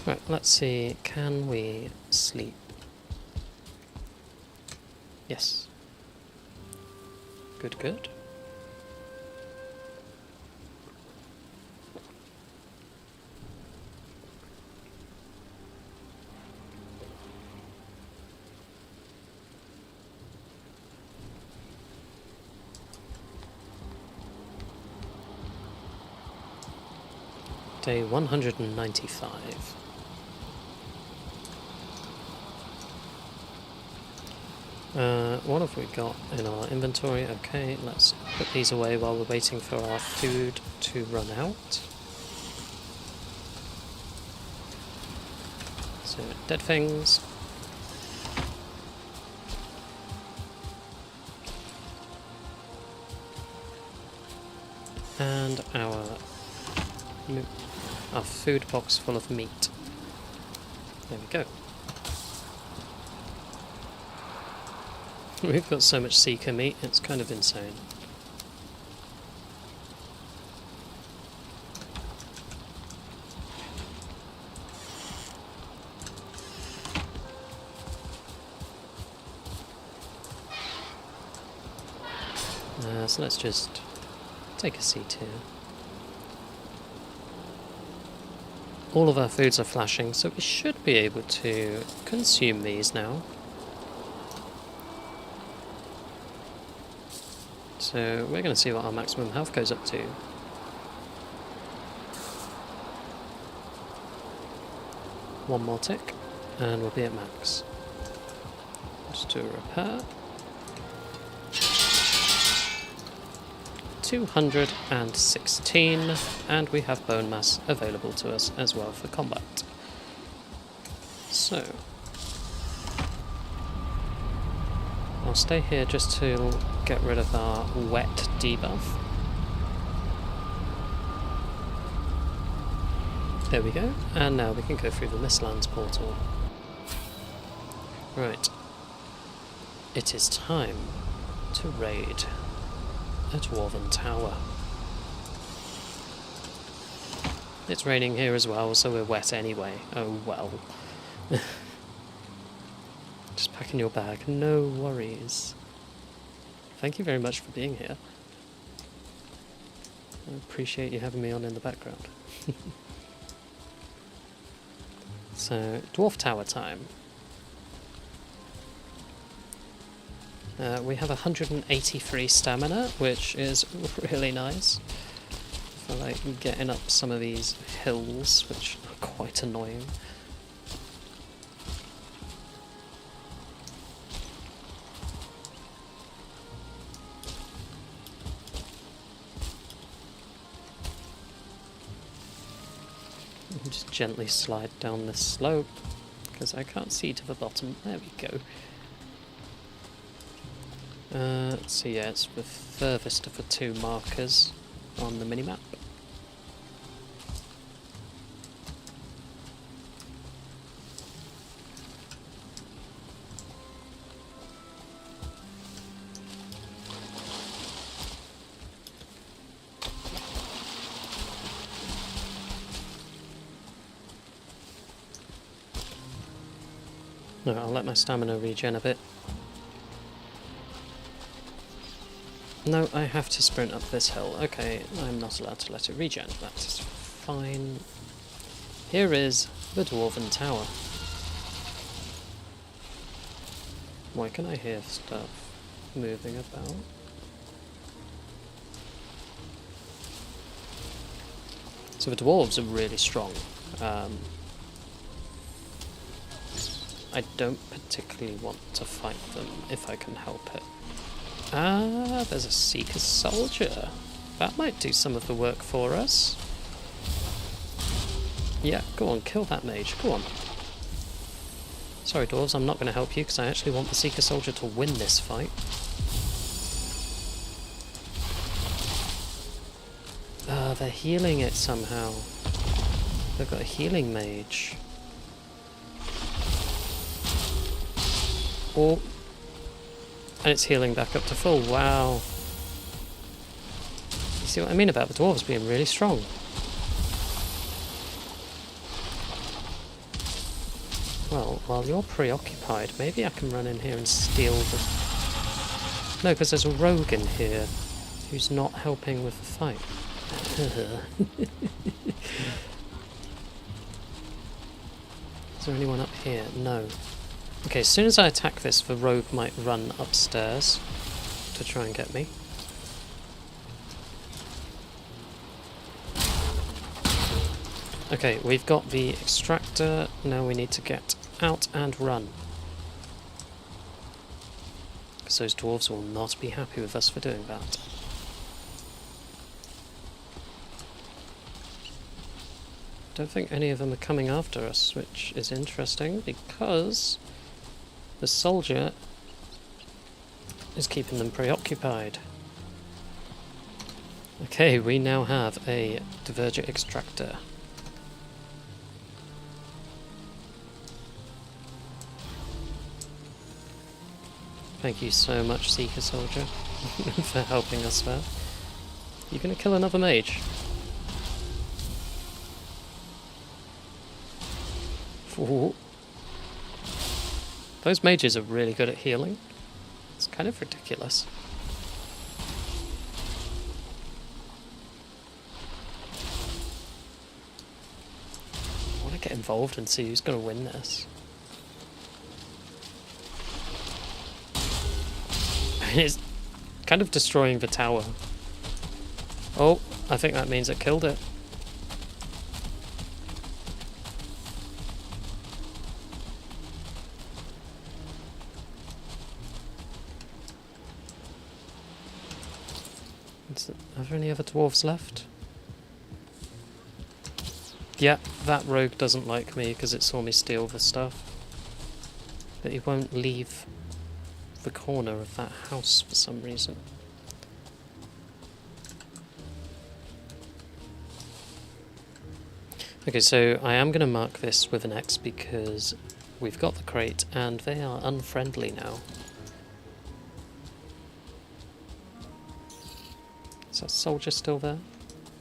Right, let's see, can we sleep? Yes. Good, good. Day 195. What have we got in our inventory? Okay, let's put these away while we're waiting for our food to run out. So, dead things. And our food box full of meat. There we go. We've got so much Seeker meat, it's kind of insane. So let's just take a seat here. all of our foods are flashing, so we should be able to consume these now. So we're going to see what our maximum health goes up to. One more tick, and we'll be at max. Let's do a repair. 216, and we have bone mass available to us as well for combat. So I'll stay here just to get rid of our wet debuff. There we go, and now we can go through the Mistlands portal. Right. It is time to raid a Dwarven tower. It's raining here as well, so we're wet anyway. Oh well. Just pack in your bag, no worries. Thank you very much for being here. I appreciate you having me on in the background. So, Dwarf Tower time. We have 183 stamina, which is really nice. For like getting up some of these hills, which are quite annoying. Just gently slide down this slope, because I can't see to the bottom. There we go. So yeah, it's the furthest of the two markers on the minimap. No, I'll let my stamina regen a bit. No, I have to sprint up this hill. Okay, I'm not allowed to let it regen. That's fine. Here is the Dwarven Tower. Why can I hear stuff moving about? So the dwarves are really strong. I don't particularly want to fight them if I can help it. Ah, there's a Seeker Soldier. That might do some of the work for us. Yeah, go on, kill that mage, go on. Sorry dwarves, I'm not going to help you because I actually want the Seeker Soldier to win this fight. Ah, they're healing it somehow. They've got a healing mage. Oh. And it's healing back up to full. Wow. You see what I mean about the dwarves being really strong? Well, while you're preoccupied, maybe I can run in here and steal the... No, because there's a rogue in here who's not helping with the fight. Is there anyone up here? No. Okay, as soon as I attack this, the rogue might run upstairs to try and get me. Okay, we've got the extractor, now we need to get out and run. Because those dwarves will not be happy with us for doing that. Don't think any of them are coming after us, which is interesting, because the soldier is keeping them preoccupied. Okay, we now have a Dvergr Extractor. Thank you so much, Seeker Soldier, for helping us there. You're gonna kill another mage? Ooh. Those mages are really good at healing. It's kind of ridiculous. get involved and see who's going to win this. It's kind of destroying the tower. Oh, I think that means it killed it. Are there any other dwarves left? Yeah, that rogue doesn't like me because it saw me steal the stuff. But he won't leave the corner of that house for some reason. Okay, so I am going to mark this with an X because we've got the crate and they are unfriendly now. Is that soldier still there?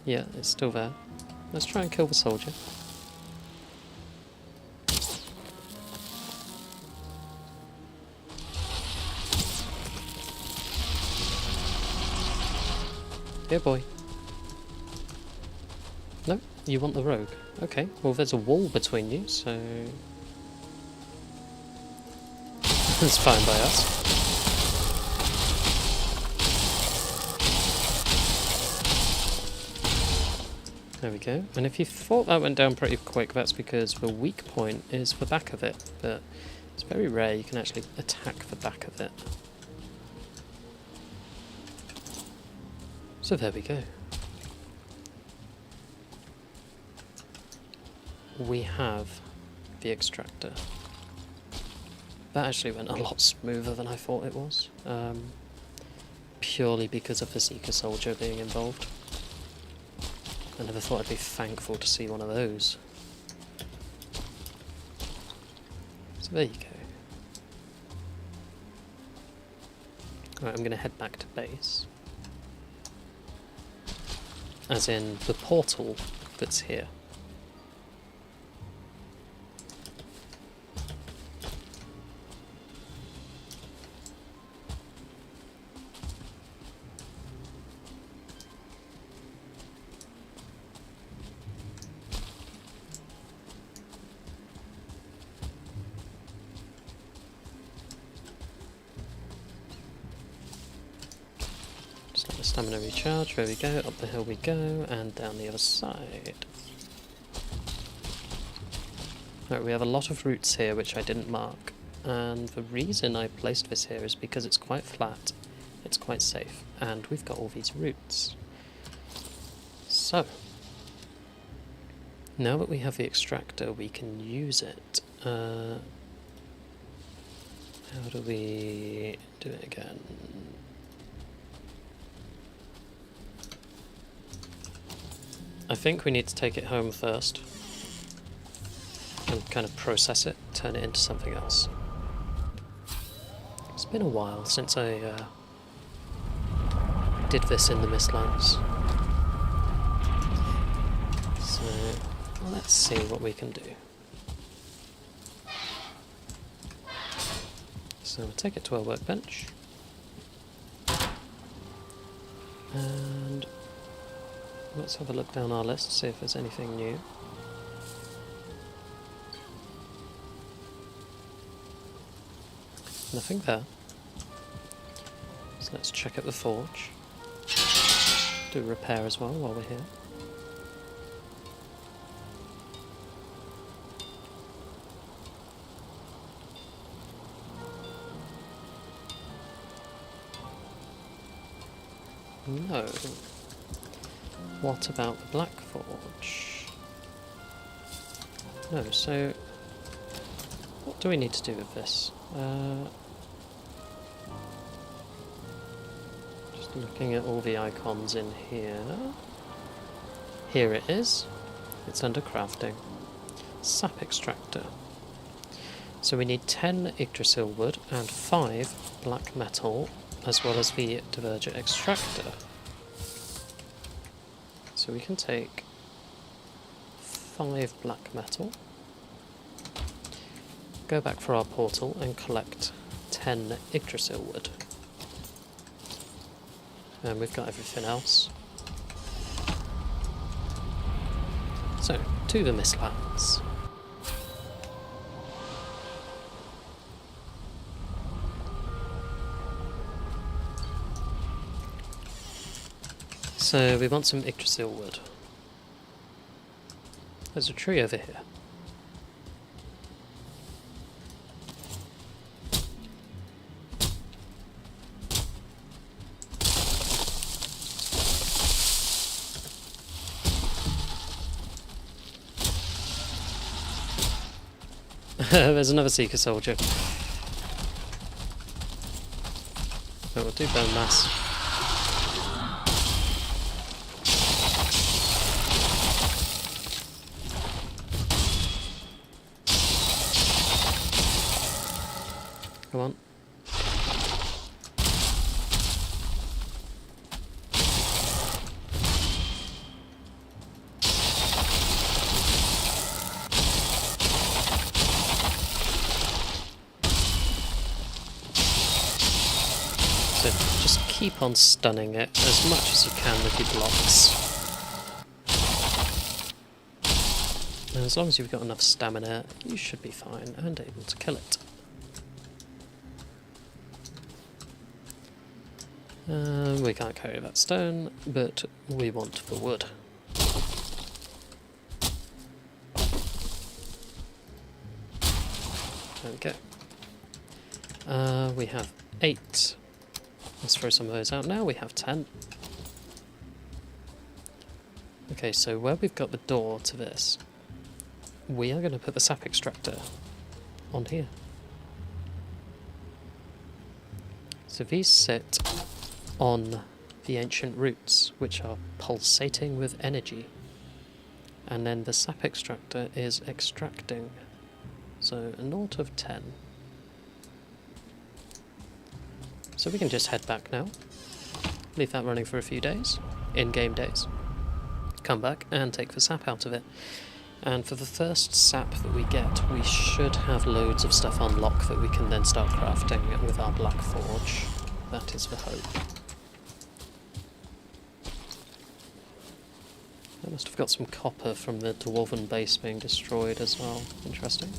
Yeah, it's still there. Let's try and kill the soldier. Here, boy. No, you want the rogue. Okay, well there's a wall between you, so... it's fine by us. There we go. And if you thought that went down pretty quick, that's because the weak point is the back of it, but it's very rare you can actually attack the back of it. So there we go. We have the extractor. That actually went a lot smoother than I thought it was, purely because of the Seeker Soldier being involved. I never thought I'd be thankful to see one of those. So there you go. Alright, I'm going to head back to base. As in the portal that's here. Stamina recharge, there we go, up the hill we go, and down the other side. Right, we have a lot of roots here which I didn't mark, and the reason I placed this here is because it's quite flat, it's quite safe, and we've got all these roots. So, now that we have the extractor, we can use it. How do we do it again? I think we need to take it home first and kind of process it, turn it into something else. It's been a while since I did this in the Mistlands. So let's see what we can do. So we'll take it to our workbench. And let's have a look down our list, see if there's anything new. Nothing there. So let's check out the forge. Do a repair as well while we're here. No. What about the Black Forge? No, so what do we need to do with this? Just looking at all the icons in here. Here it is. It's under crafting. Sap extractor. So we need 10 Yggdrasil wood and 5 black metal, as well as the Dvergr Extractor. So we can take 5 black metal, go back for our portal and collect 10 Yggdrasil wood. And we've got everything else. So, to the Mistlands. So we want some Yggdrasil wood. There's a tree over here. There's another Seeker Soldier. But we'll do bone mass. Come on. So just keep on stunning it as much as you can with your blocks. And as long as you've got enough stamina, you should be fine and able to kill it. We can't carry that stone, but we want the wood. There we go. We have 8. Let's throw some of those out now. We have 10. Okay, so where we've got the door to this, we are going to put the sap extractor on here. So these sit on the ancient roots, which are pulsating with energy. And then the sap extractor is extracting. So a 0 of 10. So we can just head back now. Leave that running for a few days, in-game days. Come back and take the sap out of it. And for the first sap that we get, we should have loads of stuff unlocked that we can then start crafting with our Black Forge. That is the hope. I must have got some copper from the dwarven base being destroyed as well. Interesting.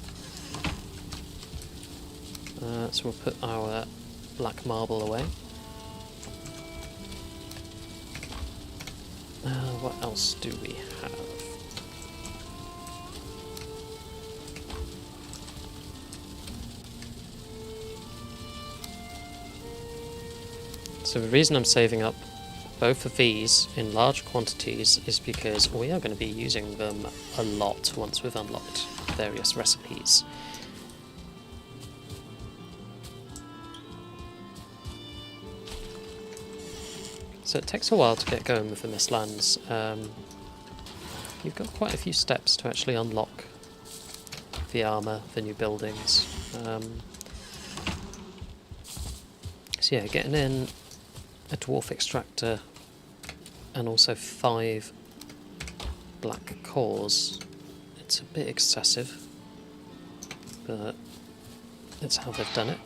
So we'll put our black marble away. What else do we have? So the reason I'm saving up both of these in large quantities is because we are going to be using them a lot once we've unlocked various recipes. So it takes a while to get going with the Mistlands. You've got quite a few steps to actually unlock the armour, the new buildings. So yeah, getting in a Dwarf Extractor and also 5 black cores, it's a bit excessive, but it's how they've done it.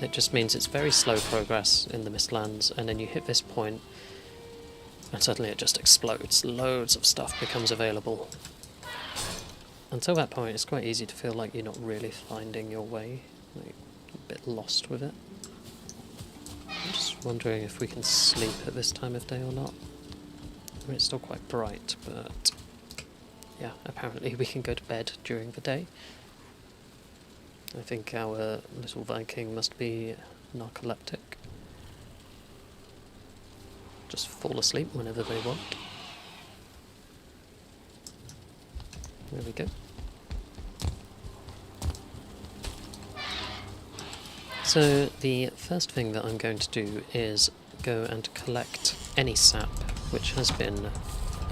It just means it's very slow progress in the Mistlands, and then you hit this point and suddenly it just explodes. Loads of stuff becomes available. Until that point it's quite easy to feel like you're not really finding your way, like a bit lost with it. I'm just wondering if we can sleep at this time of day or not. I mean, it's still quite bright, but yeah, apparently we can go to bed during the day. I think our little Viking must be narcoleptic. Just fall asleep whenever they want. There we go. So the first thing that I'm going to do is go and collect any sap which has been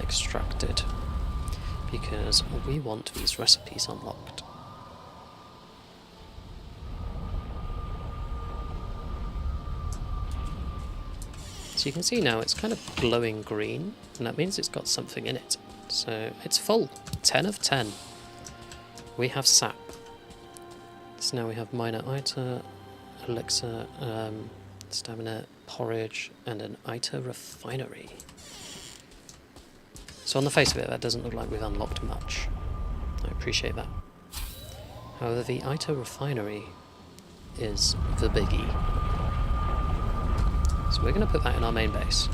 extracted, because we want these recipes unlocked. So you can see now it's kind of glowing green, and that means it's got something in it. So it's full, 10 of 10. We have sap. So now we have minor Eitr, elixir, stamina, porridge, and an Eitr refinery. So on the face of it, that doesn't look like we've unlocked much. I appreciate that. However, the Eitr refinery is the biggie. So we're going to put that in our main base.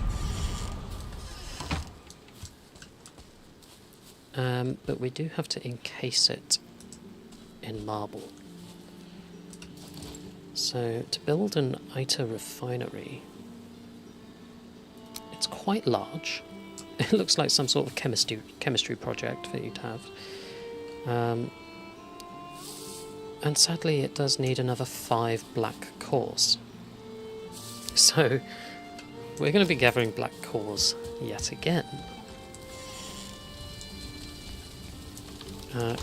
but we do have to encase it in marble. So to build an Eitr refinery, it's quite large. It looks like some sort of chemistry project that you'd have. And sadly it does need another 5 black cores. So we're going to be gathering black cores yet again.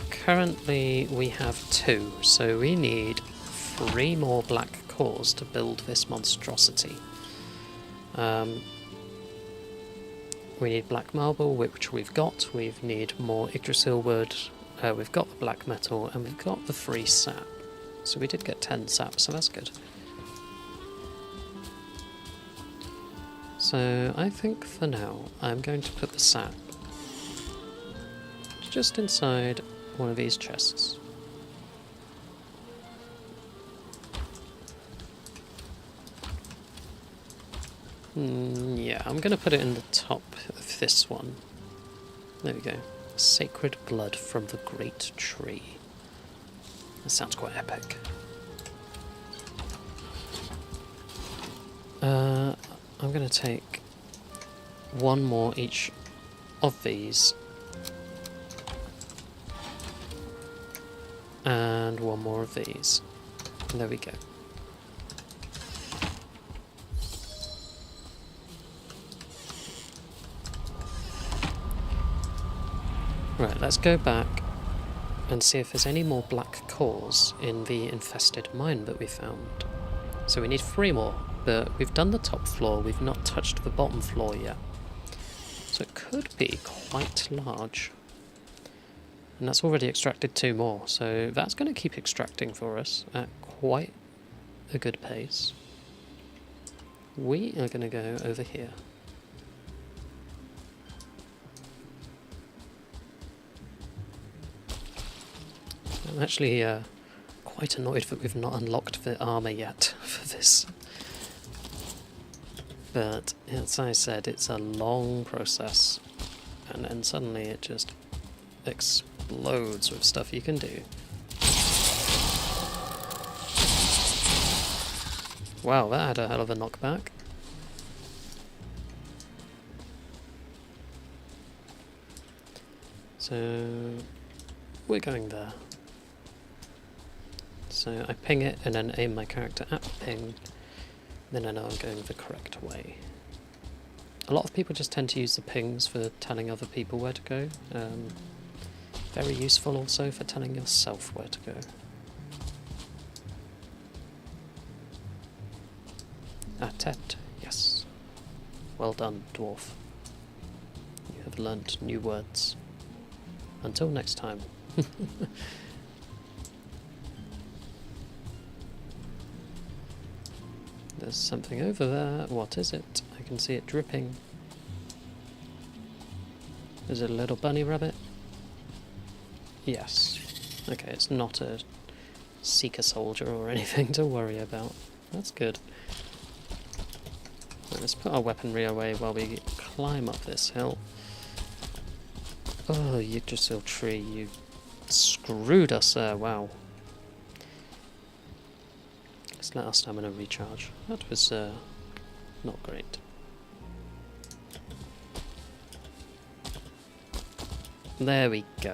Currently we have 2, so we need 3 more black cores to build this monstrosity. We need black marble, which we've got. We need more Yggdrasil wood. We've got the black metal, and we've got the free sap. So we did get 10 sap, so that's good. So I think for now I'm going to put the sap just inside one of these chests. Yeah, I'm going to put it in the top of this one. There we go. Sacred blood from the great tree. That sounds quite epic. I'm going to take 1 more each of these. And 1 more of these. And there we go. Right, let's go back and see if there's any more black cores in the infested mine that we found. So we need 3 more, but we've done the top floor, we've not touched the bottom floor yet. So it could be quite large. And that's already extracted 2 more, so that's going to keep extracting for us at quite a good pace. We are going to go over here. I'm actually quite annoyed that we've not unlocked the armour yet for this. But as I said, it's a long process, and then suddenly it just explodes with stuff you can do. Wow, that had a hell of a knockback. So we're going there. So I ping it and then aim my character at the ping, then I know I'm going the correct way. A lot of people just tend to use the pings for telling other people where to go. Very useful also for telling yourself where to go. Atet, yes. Well done, Dwarf. You have learnt new words. Until next time. There's something over there. What is it? I can see it dripping. Is it a little bunny rabbit? Yes. Okay, it's not a seeker soldier or anything to worry about. That's good. Right, let's put our weaponry away while we climb up this hill. Oh, Yggdrasil tree, you screwed us there, wow. Let's let our stamina recharge. That was not great. There we go.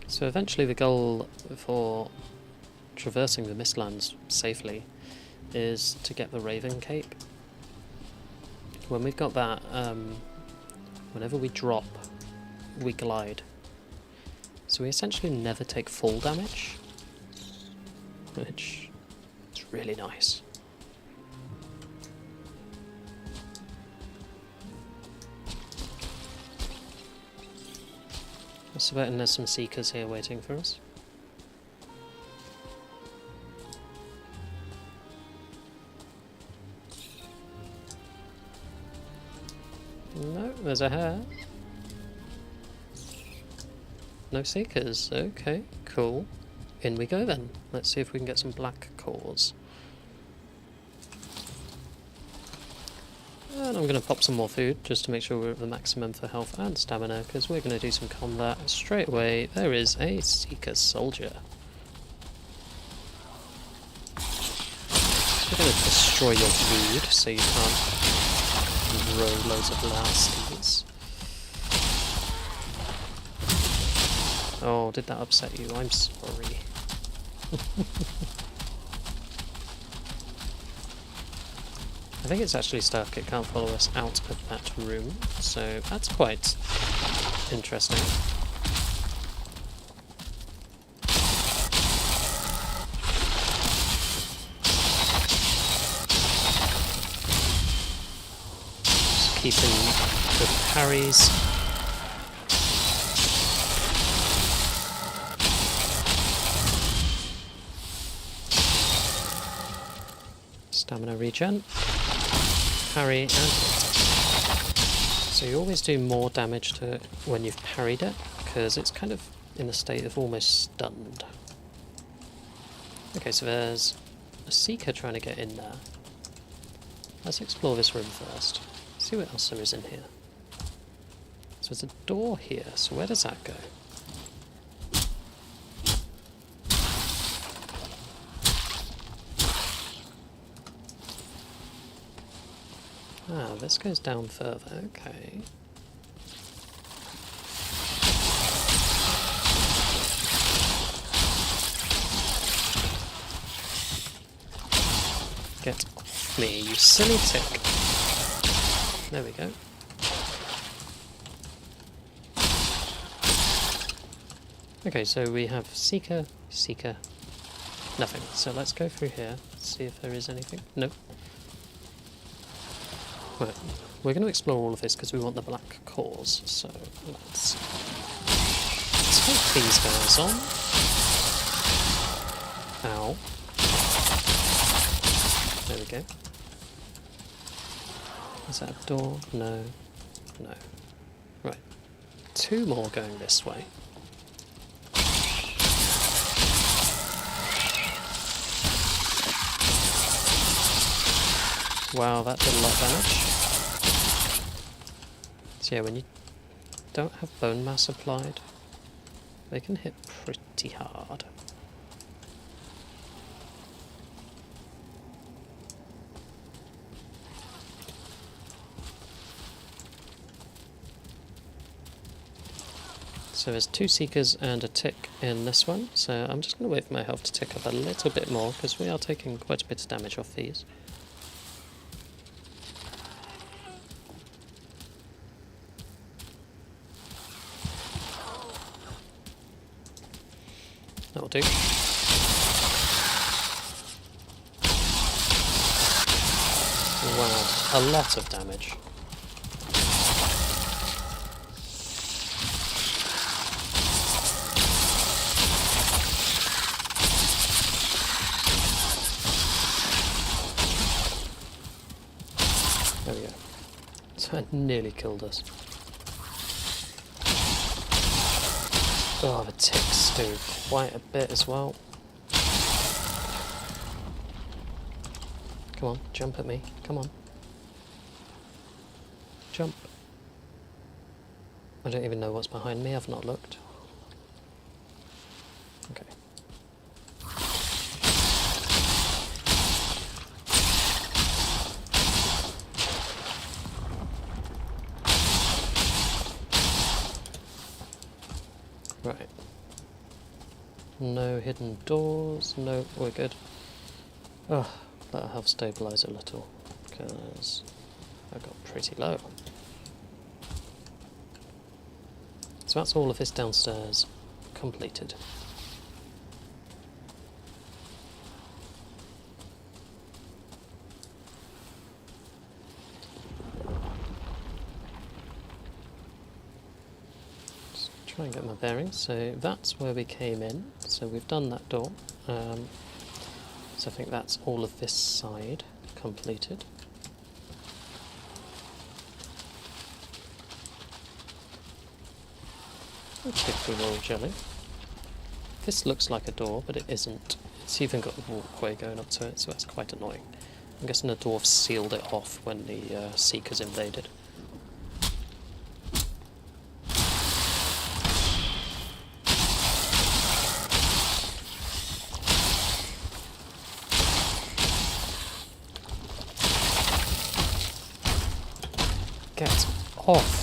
So eventually the goal for traversing the Mistlands safely is to get the Raven Cape. When we've got that, whenever we drop, we glide. So we essentially never take full damage, which is really nice. I suppose there's some seekers here waiting for us. No, there's a hare. No seekers. Okay, cool. In we go then. Let's see if we can get some black cores. And I'm going to pop some more food just to make sure we're at the maximum for health and stamina, because we're going to do some combat straight away. There is a Seeker Soldier. We're going to destroy your food so you can't grow loads of lasties. Oh, did that upset you? I'm sorry. I think it's actually stuck. It can't follow us out of that room, so that's quite interesting. Just keeping the parries. Stamina regen. Parry and hit. So you always do more damage to it when you've parried it, because it's kind of in a state of almost stunned. Okay, so there's a Seeker trying to get in there. Let's explore this room first. See what else there is in here. So there's a door here, so where does that go? Ah, this goes down further, okay. Get off me, you silly tick. There we go. Okay, so we have Seeker, Seeker, nothing. So let's go through here, see if there is anything. Nope. Right, we're going to explore all of this because we want the black cores, so let's take these guys on. Ow. There we go. Is that a door? No. No. Right. Two more going this way. Wow, that did a lot of damage. So yeah, when you don't have bone mass applied, they can hit pretty hard. So there's two Seekers and a tick in this one, so I'm just going to wait for my health to tick up a little bit more, because we are taking quite a bit of damage off these. That'll do. Wow, a lot of damage. There we go. So it nearly killed us. Oh, the ticks do quite a bit as well. Come on, jump at me. Come on. Jump. I don't even know what's behind me, I've not looked. Okay. Right. No hidden doors, no, we're good. Oh, let our health stabilise a little, because I got pretty low. So that's all of this downstairs completed. Try and get my bearings. So that's where we came in. So we've done that door. So I think that's all of this side completed. A typical royal jelly. This looks like a door, but it isn't. It's even got a walkway going up to it, so that's quite annoying. I'm guessing the dwarf sealed it off when the Seekers invaded. Get off!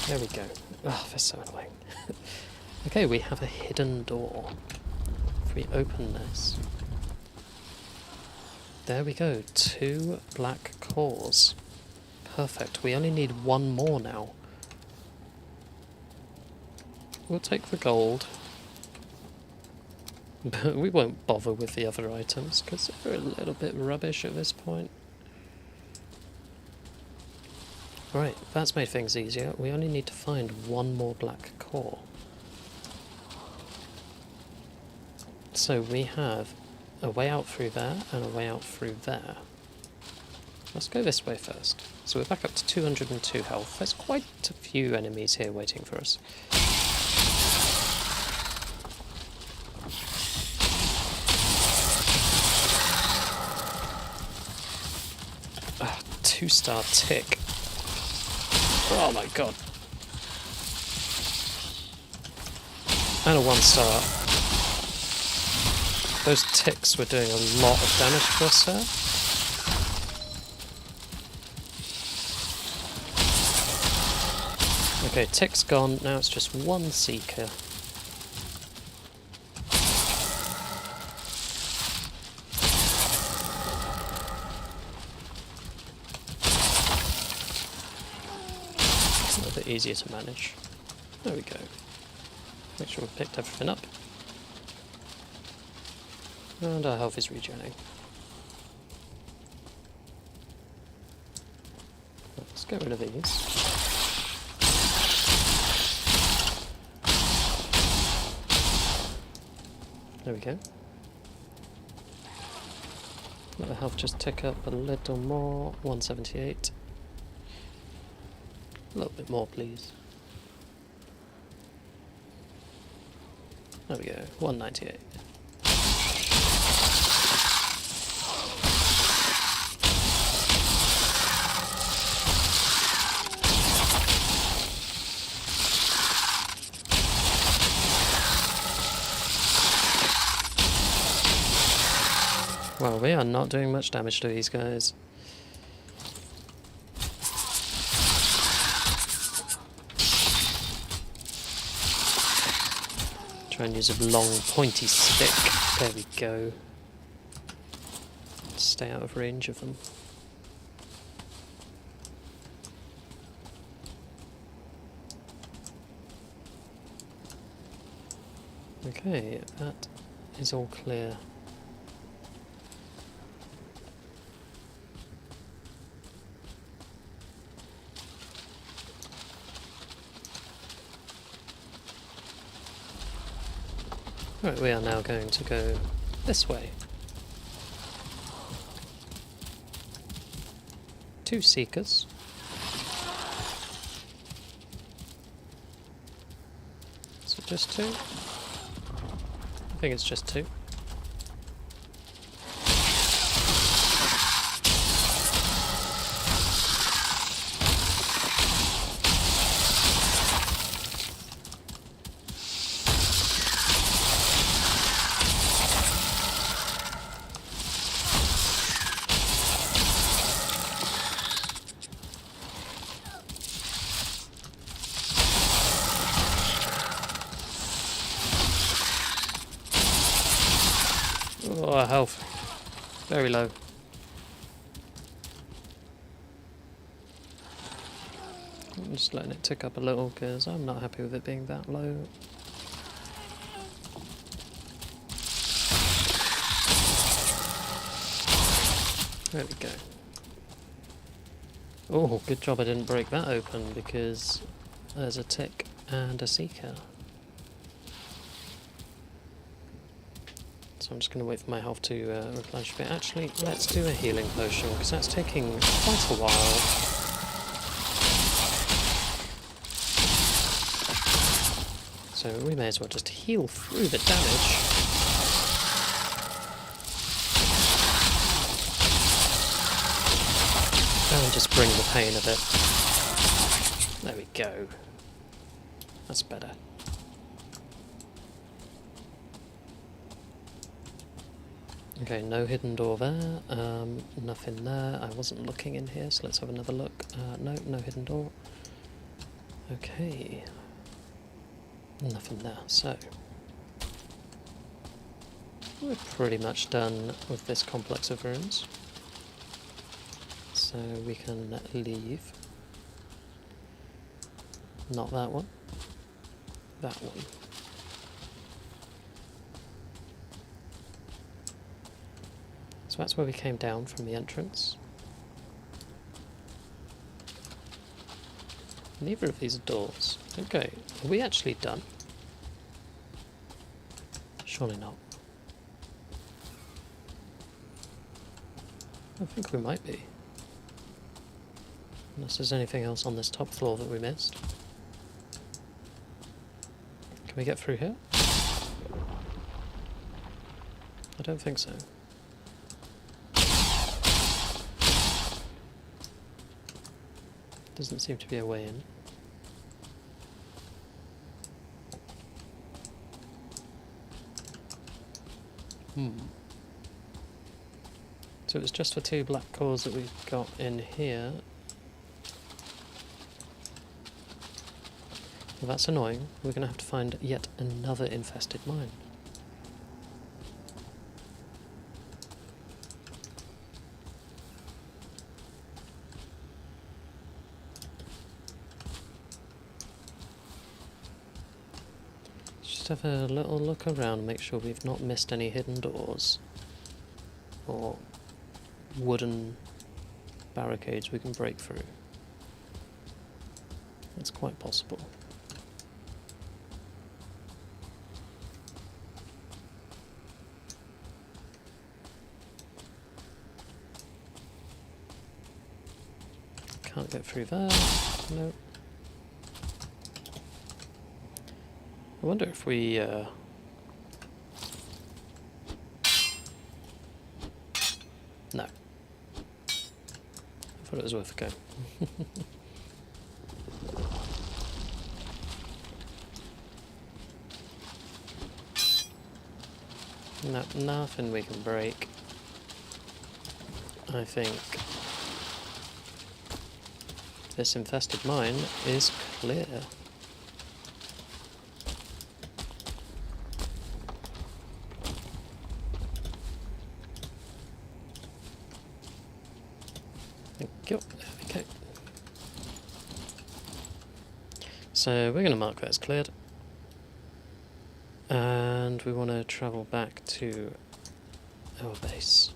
There we go. Oh, that's so annoying. Okay, we have a hidden door. If we open this... There we go, 2 black cores. Perfect, we only need 1 more now. We'll take the gold. But we won't bother with the other items, because they're a little bit rubbish at this point. Right, that's made things easier. We only need to find 1 more black core. So we have a way out through there and a way out through there. Let's go this way first. So we're back up to 202 health. There's quite a few enemies here waiting for us. Ah, 2-star tick. Oh my god. And a 1-star. Those ticks were doing a lot of damage to us there. Okay, tick's gone, now it's just 1 Seeker. It's a little bit easier to manage. There we go. Make sure we've picked everything up. And our health is regenerating. Let's get rid of these. There we go. Let the health just tick up a little more. 178. A little bit more, please. There we go. 198. Well, we are not doing much damage to these guys. Try and use a long pointy stick. There we go. Stay out of range of them. Okay, that is all clear. Right, we are now going to go this way. 2 Seekers. Is it just 2? I think it's just 2. Oh, our health. Very low. I'm just letting it tick up a little because I'm not happy with it being that low. There we go. Oh, good job I didn't break that open because there's a tick and a Seeker. So I'm just going to wait for my health to replenish a bit. Actually, let's do a healing potion because that's taking quite a while. So we may as well just heal through the damage. And just bring the pain a bit. There we go. That's better. Okay, no hidden door there. Nothing there. I wasn't looking in here, so let's have another look. No, no hidden door. Okay. Nothing there, so we're pretty much done with this complex of rooms. So we can leave. Not that one. That one. So that's where we came down from the entrance. Neither of these are doors. Okay, are we actually done? Surely not. I think we might be. Unless there's anything else on this top floor that we missed. Can we get through here? I don't think so. Doesn't seem to be a way in. So it was just for 2 black cores that we got in here. Well, that's annoying. We're going to have to find yet another infested mine. Just have a little look around, make sure we've not missed any hidden doors or wooden barricades we can break through. That's quite possible. Can't get through there. Nope. I wonder if we no. I thought it was worth a go. No, nothing we can break. I think this infested mine is clear. Thank you. Okay. So we're going to mark that as cleared. And we want to travel back to our base.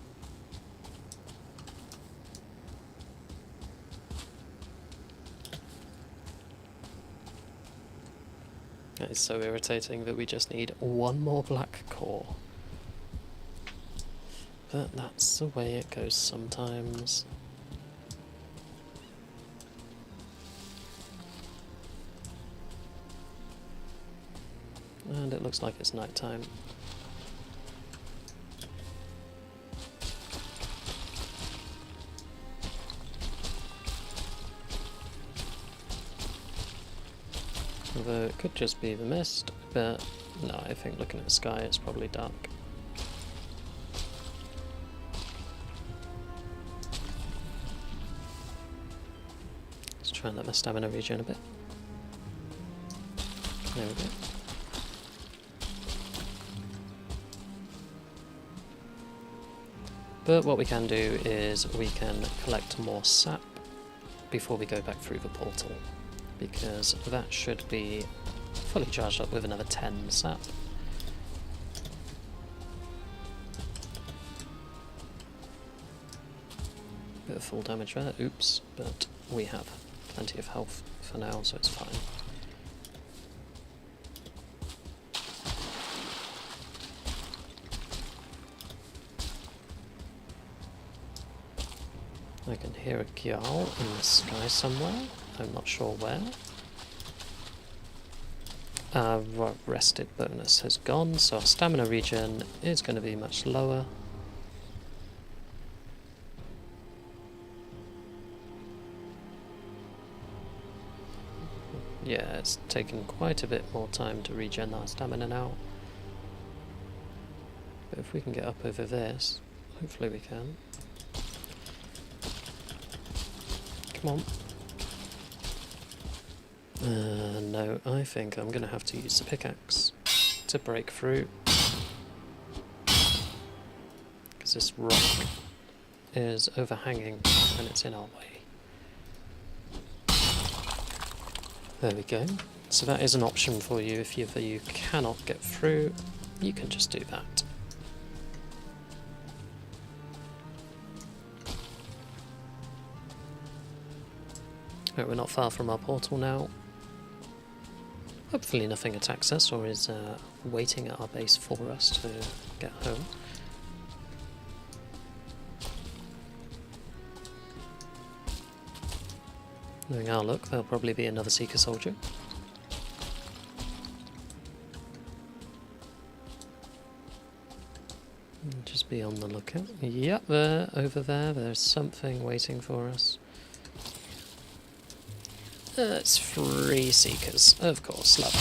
That is so irritating that we just need one more black core. But that's the way it goes sometimes. And it looks like it's night time. Although it could just be the mist, but no, I think looking at the sky it's probably dark. Let's try and let my stamina regen a bit. There we go. But what we can do is we can collect more sap before we go back through the portal, because that should be fully charged up with another 10 sap. Bit of full damage there, oops, but we have plenty of health for now, so it's fine. I can hear a Gyal in the sky somewhere. I'm not sure where. Our rested bonus has gone, so our stamina regen is going to be much lower. Yeah, it's taken quite a bit more time to regen our stamina now. But if we can get up over this, hopefully we can. Come on. No, I think I'm going to have to use the pickaxe to break through. Because this rock is overhanging and it's in our way. There we go. So that is an option for you if you cannot get through, you can just do that. Right, we're not far from our portal now. Hopefully nothing attacks us or is waiting at our base for us to get home. Knowing our luck, there'll probably be another Seeker Soldier. Just be on the lookout. Yep, there, over there, there's something waiting for us. It's 3 Seekers, of course, lovely.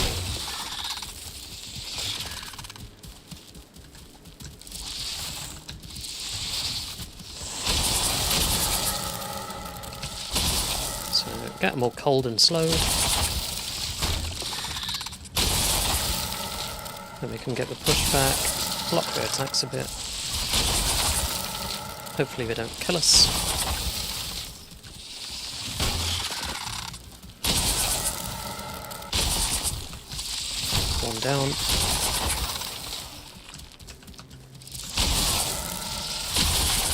So get them all cold and slow. Then we can get the pushback, block their attacks a bit. Hopefully they don't kill us. One down.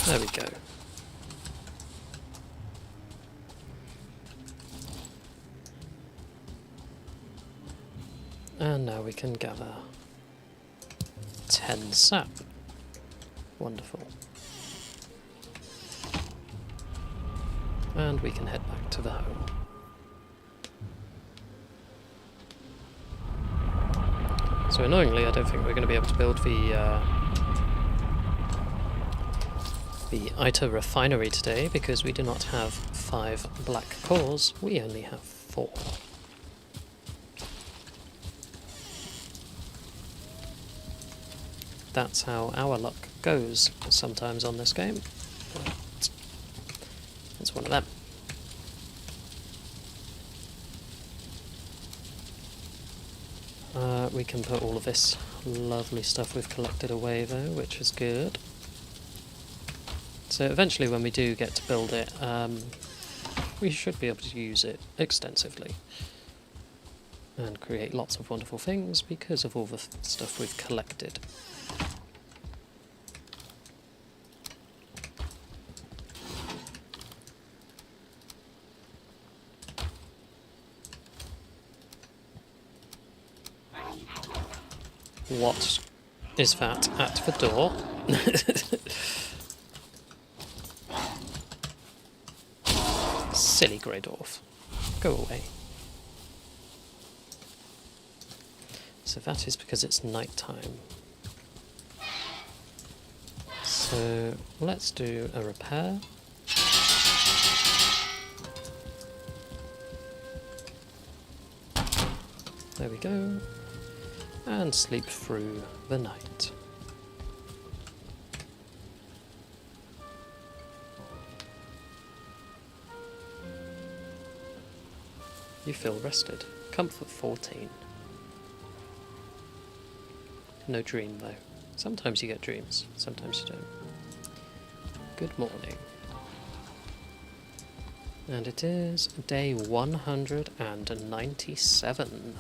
There we go. And now we can gather 10 sap. Wonderful. And we can head back to the home. So annoyingly, I don't think we're going to be able to build the Eitr Refinery today because we do not have 5 black cores, we only have 4. That's how our luck goes sometimes on this game. But it's one of them. We can put all of this lovely stuff we've collected away though, which is good. So eventually when we do get to build it, we should be able to use it extensively and create lots of wonderful things because of all the stuff we've collected. What is that at the door? Silly grey dwarf. Go away. So that is because it's night time. So let's do a repair. There we go. And sleep through the night. You feel rested. Comfort 14. No dream though. Sometimes you get dreams, sometimes you don't. Good morning. And it is day 197.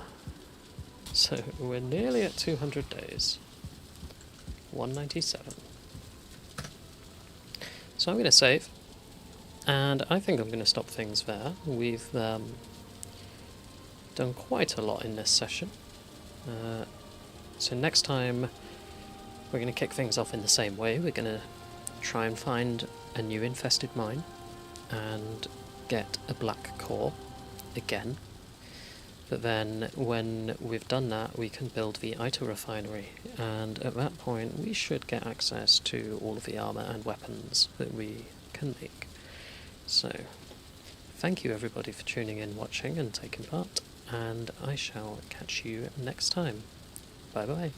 So we're nearly at 200 days. 197. So I'm going to save, and I think I'm going to stop things there. We've done quite a lot in this session. So next time we're going to kick things off in the same way. We're going to try and find a new infested mine and get a black core again. But then when we've done that, we can build the Eitr Refinery, and at that point we should get access to all of the armour and weapons that we can make. So, thank you everybody for tuning in, watching and taking part, and I shall catch you next time. Bye bye.